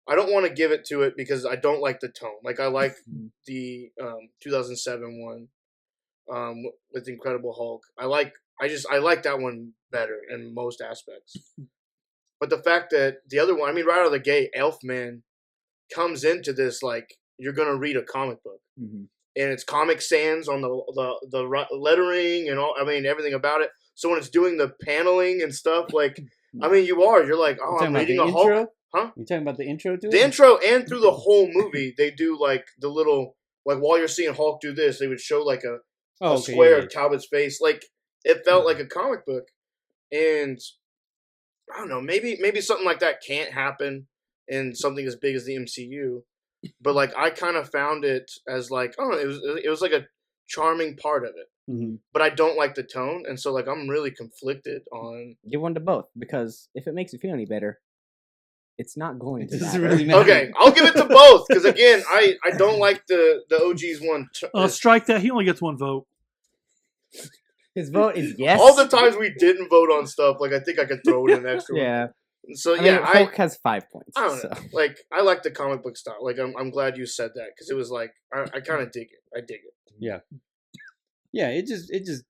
S3: I don't want to give it to it because I don't like the tone. Like I like the 2007 one with Incredible Hulk. I like that one better in most aspects. But the fact that the other one, I mean, right out of the gate, Elfman comes into this like. You're gonna read a comic book, and it's Comic Sans on the lettering and all. I mean, everything about it. So when it's doing the paneling and stuff, like, I mean, you're like, oh, I'm reading a Hulk, huh?
S2: You talking about the intro to it?
S3: The intro and through the whole movie, they do like the little like while you're seeing Hulk do this, they would show like a square of Talbot's face. Like it felt like a comic book, and I don't know, maybe something like that can't happen in something as big as the MCU. But like I kind of found it as like it was like a charming part of it, but I don't like the tone, and so like I'm really conflicted on.
S4: Give one to both because if it makes you feel any better, it's not going to.
S2: Doesn't really matter.
S3: Okay, I'll give it to both because again, I don't like the OG's one.
S1: Strike that. He only gets one vote.
S4: His vote is yes.
S3: All the times we didn't vote on stuff, like I think I could throw in an extra.
S4: Yeah.
S3: One. So
S4: Hulk has 5 points.
S3: I don't know. Like I like the comic book style. Like I'm glad you said that because it was like I kind of dig it. I dig it.
S2: Yeah. Yeah. It just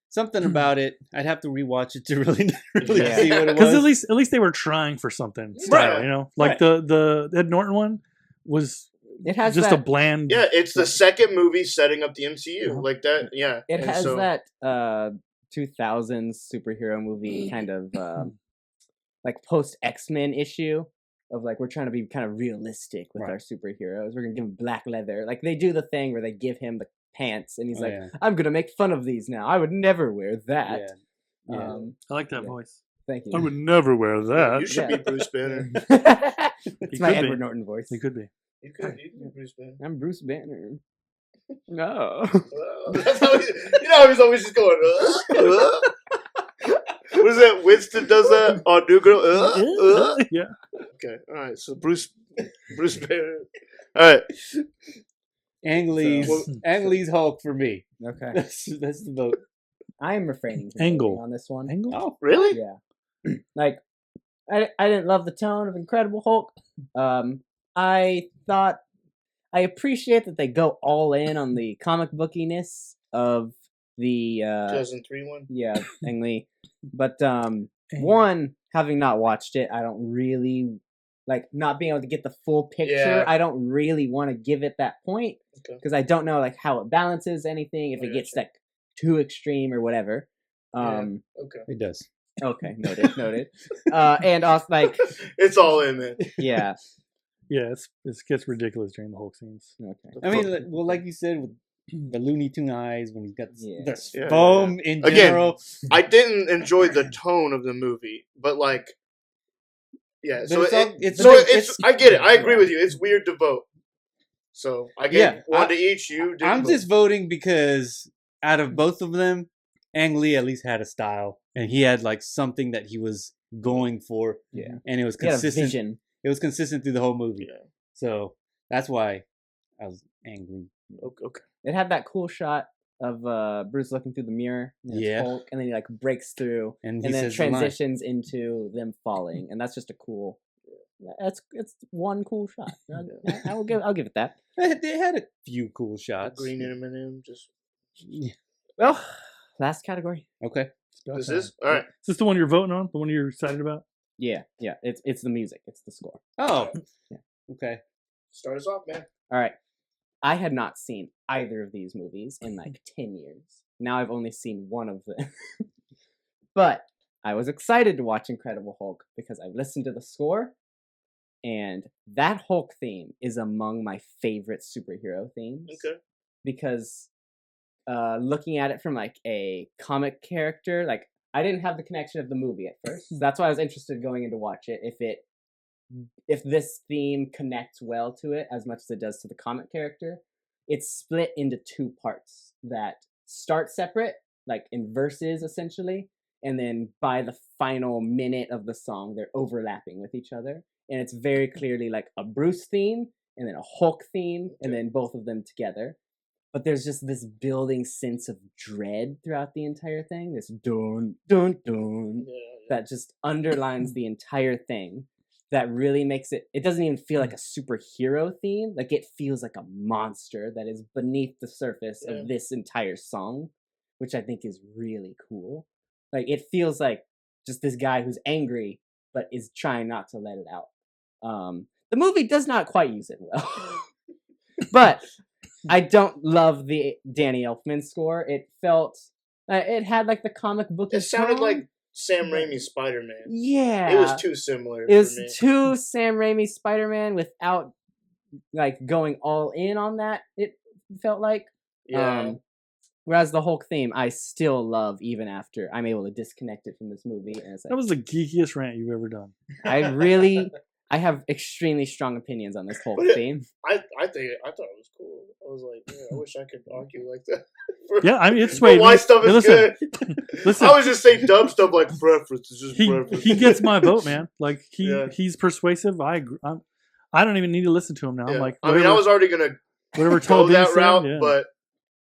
S2: something about it. I'd have to rewatch it to really see what it was.
S1: Because at least they were trying for something style,
S3: right.
S1: You know, like the Ed Norton one was.
S4: It has
S1: just
S4: that,
S1: a bland.
S3: Yeah, it's the second movie setting up the MCU like that. Yeah,
S4: it has that 2000s superhero movie kind of. Like post X-Men issue of like we're trying to be kind of realistic with our superheroes. We're gonna give them black leather. Like they do the thing where they give him the pants and he's I'm gonna make fun of these now. I would never wear that.
S1: Yeah. I like that voice.
S4: Thank you.
S1: I would never wear that.
S3: You should be Bruce Banner.
S4: It's my Edward Norton voice.
S1: He could be.
S3: You could be Bruce Banner.
S4: I'm Bruce Banner. No.
S3: That's how he's always just going. What is that? Winston does that on New Girl.
S1: Yeah.
S3: Okay. All right. So Bruce Banner. All right.
S2: Ang Lee's Hulk for me.
S4: Okay.
S2: That's the vote.
S4: I am refraining from
S1: Angle
S4: on this one.
S1: Angle.
S3: Oh, really?
S4: Yeah. Like, I didn't love the tone of Incredible Hulk. I thought I appreciate that they go all in on the comic bookiness of the
S3: 2003 one.
S4: Yeah, Ang Lee. But one, having not watched it, I don't really like not being able to get the full picture.
S3: Yeah.
S4: I don't really want to give it that point because I don't know like how it balances anything. If it gets like too extreme or whatever.
S3: Okay.
S2: It does.
S4: Okay, noted. And also like
S3: it's all in there.
S4: Yeah.
S1: Yeah, it gets ridiculous during the Hulk scenes.
S2: Okay. I mean, well, like you said, with the Looney Tune eyes when he's got the
S3: foam
S2: in general.
S3: Again, I didn't enjoy the tone of the movie, but like, yeah. So it's I get it. I agree with you. It's weird to vote. So I get one to each. I'm
S2: just voting because out of both of them, Ang Lee at least had a style, and he had like something that he was going for.
S4: Yeah,
S2: and it was consistent. It was consistent through the whole movie. Yeah. So that's why I was angry.
S3: Okay.
S4: It had that cool shot of Bruce looking through the mirror. Hulk, and then he like breaks through, and then transitions into them falling, and that's just a cool. It's one cool shot. I'll give it that.
S2: They had a few cool shots.
S3: Green M&M, just.
S4: Well, last category.
S2: Okay.
S3: This is all right.
S1: Is this the one you're voting on? The one you're excited about?
S4: Yeah. It's the music. It's the score.
S2: Oh.
S4: Yeah.
S2: Okay.
S3: Start us off, man.
S4: All right. I had not seen either of these movies in like 10 years. Now I've only seen one of them. But I was excited to watch Incredible Hulk because I listened to the score, and that Hulk theme is among my favorite superhero themes.
S3: Okay.
S4: Because looking at it from like a comic character, like I didn't have the connection of the movie at first. That's why I was interested going in to watch it. If this theme connects well to it as much as it does to the comic character, it's split into two parts that start separate, like in verses essentially, and then by the final minute of the song, they're overlapping with each other. And it's very clearly like a Bruce theme and then a Hulk theme and then both of them together. But there's just this building sense of dread throughout the entire thing. This dun, dun, dun, that just underlines the entire thing. That really makes it doesn't even feel like a superhero theme. Like it feels like a monster that is beneath the surface of this entire song, which I think is really cool. Like it feels like just this guy who's angry, but is trying not to let it out. The movie does not quite use it well. But I don't love the Danny Elfman score. It felt, it had like the comic book.
S3: It sounded like Sam Raimi's Spider-Man.
S4: Yeah.
S3: It was too similar.
S4: It was too Sam Raimi Spider-Man without like going all in on that, it felt like.
S3: Yeah.
S4: Whereas the Hulk theme, I still love even after I'm able to disconnect it from this movie. And it's like,
S1: that was the geekiest rant you've ever done.
S4: I have extremely strong opinions on this Hulk theme.
S3: I thought it was cool. I was like, I wish I could argue like that.
S1: Yeah, I mean, it's swayed.
S3: Why stuff is good.
S1: Listen,
S3: I was just saying dumb stuff like preference. It's just preference.
S1: He gets my vote, man. Like he's persuasive. I don't even need to listen to him now. I'm like,
S3: I mean, I was already gonna go that route, but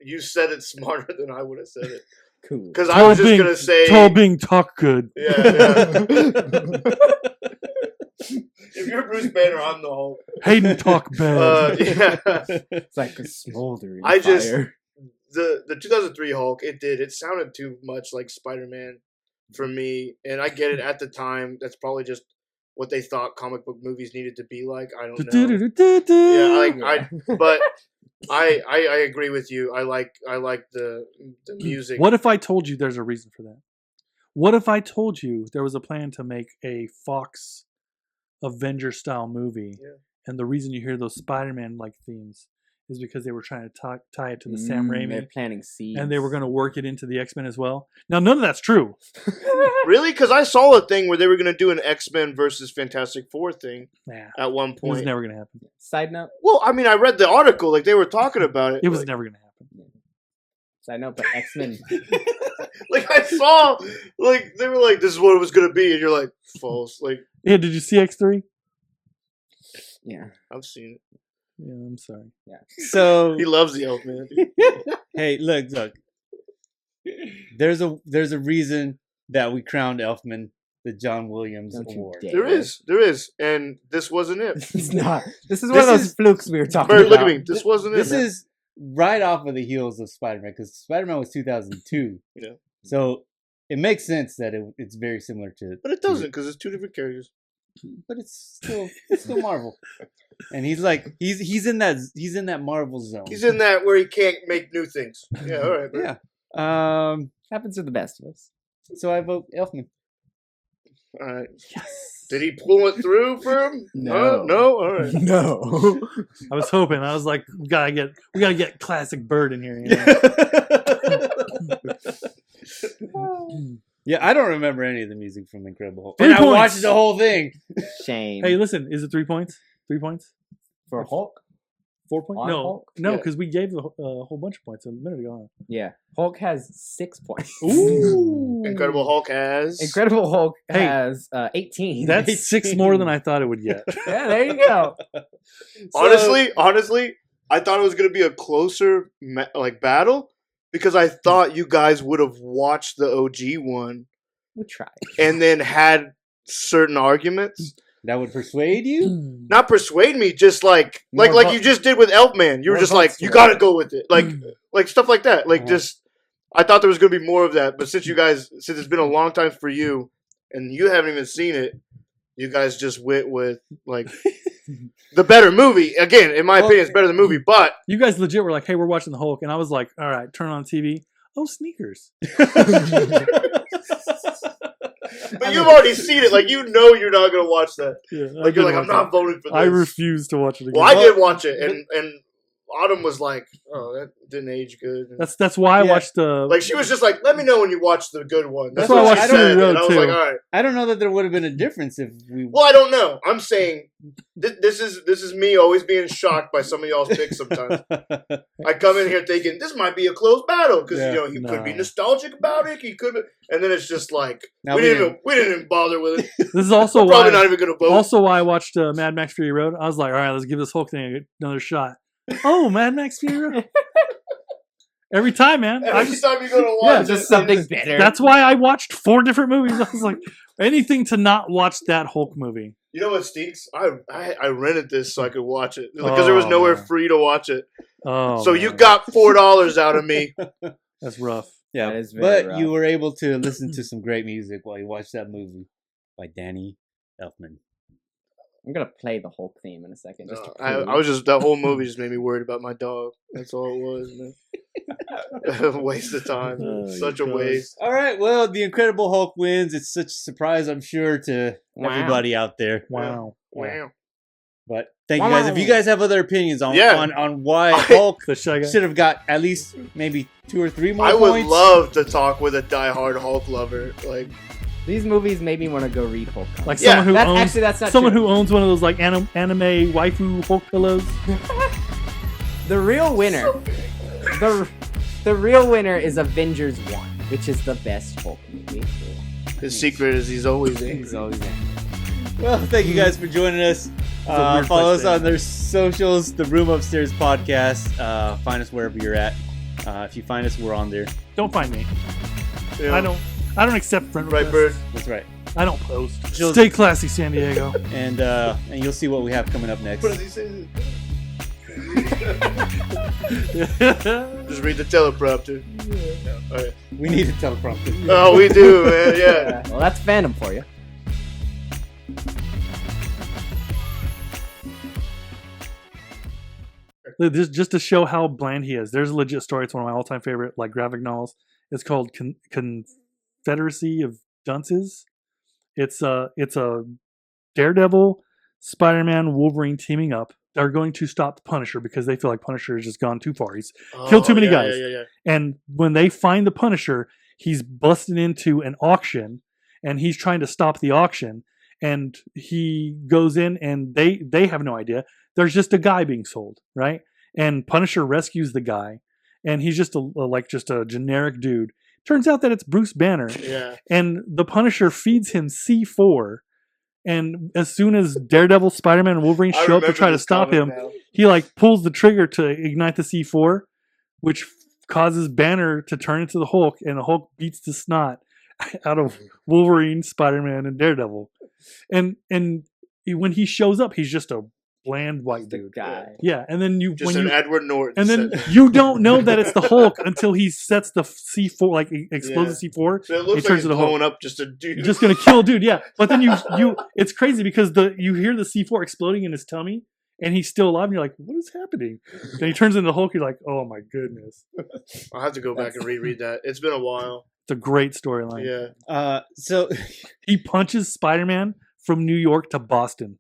S3: you said it smarter than I would have said it.
S4: Cool.
S3: Because I was just gonna say
S1: TallBeing talk good.
S3: Yeah. If you're Bruce Banner, I'm the Hulk.
S1: Hayden talk bad.
S4: It's like a smoldering fire.
S3: The 2003 Hulk, it sounded too much like Spider-Man for me, and I get it at the time. That's probably just what they thought comic book movies needed to be like. I don't know. But I agree with you. I like the music.
S1: What if I told you there's a reason for that? What if I told you there was a plan to make a Fox Avenger style movie, and the reason you hear those Spider-Man like themes is because they were trying to tie it to the Sam Raimi.
S4: They're planting seeds,
S1: and they were going to work it into the X-Men as well. Now, none of that's true.
S3: Really? Because I saw a thing where they were going to do an X-Men versus Fantastic Four thing at one point.
S1: It was never going to happen.
S4: Side note.
S3: Well, I mean, I read the article. Like they were talking about it.
S1: It was never going to happen.
S4: Side note, but X-Men.
S3: Like I saw, like they were like, "This is what it was going to be," and you're like, "False." Like,
S1: yeah, did you see X3?
S4: Yeah,
S3: I've seen it.
S1: Yeah, I'm sorry.
S4: Yeah,
S2: so
S3: he loves the Elfman.
S2: Hey, look. There's a reason that we crowned Elfman the John Williams Award.
S3: There is, and this wasn't it.
S4: It's not. This is one of those flukes we were talking
S3: about.
S4: Look
S3: at me. This wasn't it.
S2: This is right off of the heels of Spider-Man, because Spider-Man was 2002.
S3: Yeah.
S2: So it makes sense that it's very similar to.
S3: But it doesn't, because it's two different characters.
S2: But it's still Marvel, and he's in that Marvel zone.
S3: He's in that where he can't make new things. Yeah, all right. Bro.
S2: Yeah.
S4: Happens to the best of us.
S2: So I vote Elfman.
S3: All right.
S4: Yes.
S3: Did he pull it through for him?
S4: No.
S3: No. All right.
S4: No.
S1: I was hoping. I was like, we gotta get classic Bird in here. You know?
S2: Yeah, I don't remember any of the music from Incredible Hulk. And I watched the whole thing.
S4: Shame.
S1: Hey, listen, is it 3 points? 3 points?
S4: For Hulk?
S1: 4 points?
S4: On
S1: No,
S4: Hulk?
S1: no, because we gave a whole bunch of points a minute ago.
S4: Yeah. Hulk has 6 points.
S1: Ooh.
S3: Incredible Hulk has
S4: 18.
S1: That's
S2: 18.
S1: 6 more than I thought it would get.
S4: Yeah, there you go.
S3: Honestly, I thought it was going to be a closer battle. Because I thought you guys would have watched the OG one.
S4: We tried.
S3: And then had certain arguments.
S2: That would persuade you?
S3: Not persuade me, just like you just did with Elfman. You were just like, you got to go with it. Like stuff like that. Like just, I thought there was going to be more of that. But since it's been a long time for you, and you haven't even seen it, you guys just went with like the better movie. Again, in my opinion, it's better than the movie. But
S1: you guys legit were like, "Hey, we're watching the Hulk," and I was like, "All right, turn on TV. Oh, sneakers."
S3: But you've already seen it. Like, you're not going to watch that.
S1: Yeah,
S3: like, you're like, I'm not voting for this.
S1: I refuse to watch it again.
S3: Well, I did watch it, and Autumn was like, "Oh, that didn't age good."
S1: That's why I watched the.
S3: Like, she was just like, "Let me know when you watch the good one."
S1: That's why I watched Fury Road
S3: and I was
S1: too.
S3: like, "All right."
S2: I don't know that there would have been a difference if we.
S3: Well, I don't know. I'm saying this is me always being shocked by some of y'all's picks. Sometimes I come in here thinking this might be a close battle because he could be nostalgic about it. He could, and then it's just like we didn't even bother with it.
S1: This is also
S3: We're probably not even going to vote.
S1: Also, why I watched Mad Max Fury Road. I was like, all right, let's give this Hulk thing another shot. Oh, Mad Max Fury Road. Every time, man.
S3: Every time you go to watch
S4: just something better.
S1: That's why I watched 4 different movies. I was like, anything to not watch that Hulk movie.
S3: You know what stinks? I rented this so I could watch it because there was nowhere free to watch it.
S1: Oh,
S3: so you got $4 out of me.
S1: That's rough.
S2: Yeah,
S4: that is very rough.
S2: You were able to listen to some great music while you watched that movie by Danny Elfman.
S4: I'm gonna play the Hulk theme in a second.
S3: I was just that whole movie just made me worried about my dog. That's all it was, man. Waste of time. Such a waste.
S2: All right, well, the Incredible Hulk wins. It's such a surprise, I'm sure, to everybody out there.
S1: Wow.
S2: But thank you guys. If you guys have other opinions on why
S3: I
S2: Hulk should have got at least maybe 2 or 3 more points.
S3: I would love to talk with a diehard Hulk lover. Like,
S4: these movies made me want to go read Hulk comics.
S1: Like someone who
S4: that's not
S1: someone
S4: true.
S1: who owns one of those like anime waifu Hulk pillows.
S4: The real winner. The real winner is Avengers 1, which is the best Hulk movie.
S3: His secret is he's always angry.
S4: He's always angry.
S2: Well, thank you guys for joining us. Follow us on their socials, the Room Upstairs Podcast. Find us wherever you're at. If you find us, we're on there.
S1: Don't find me.
S3: Yeah.
S1: I don't accept friend requests.
S3: Right, Bird?
S2: That's right.
S1: I don't post. Stay classy, San Diego.
S2: And you'll see what we have coming up next.
S3: What does he say? Just read the teleprompter. Yeah. All right.
S2: We need a teleprompter.
S3: Oh, we do, man. Yeah.
S4: Well, that's Fandom for you.
S1: This just to show how bland he is. There's a legit story. It's one of my all-time favorite like graphic novels. It's called Confederacy of Dunces. It's a Daredevil, Spider-Man, Wolverine teaming up. They're going to stop the Punisher because they feel like Punisher has just gone too far. He's killed too many guys.
S3: Yeah.
S1: And when they find the Punisher, he's busted into an auction and he's trying to stop the auction. And he goes in and they have no idea. There's just a guy being sold, right? And Punisher rescues the guy. And he's just a generic dude. Turns out that it's Bruce Banner.
S3: Yeah.
S1: And the Punisher feeds him C4. And as soon as Daredevil, Spider-Man, and Wolverine show up to try to stop him, he like pulls the trigger to ignite the C4, which causes Banner to turn into the Hulk, and the Hulk beats the snot out of Wolverine, Spider-Man, and Daredevil. And when he shows up, he's just a bland white dude.
S4: Guy.
S1: Yeah, and then
S3: Edward Norton.
S1: And then you don't know that it's the Hulk until he sets the C4, like explodes the C4.
S3: So it looks like he's blowing up just a dude.
S1: Just gonna kill a dude, yeah. But then it's crazy because you hear the C4 exploding in his tummy, and he's still alive, and you're like, what is happening? Then he turns into the Hulk, you're like, oh my goodness.
S3: I'll have to go back and reread that. It's been a while.
S1: It's a great storyline.
S3: Yeah.
S2: So
S1: he punches Spider-Man from New York to Boston.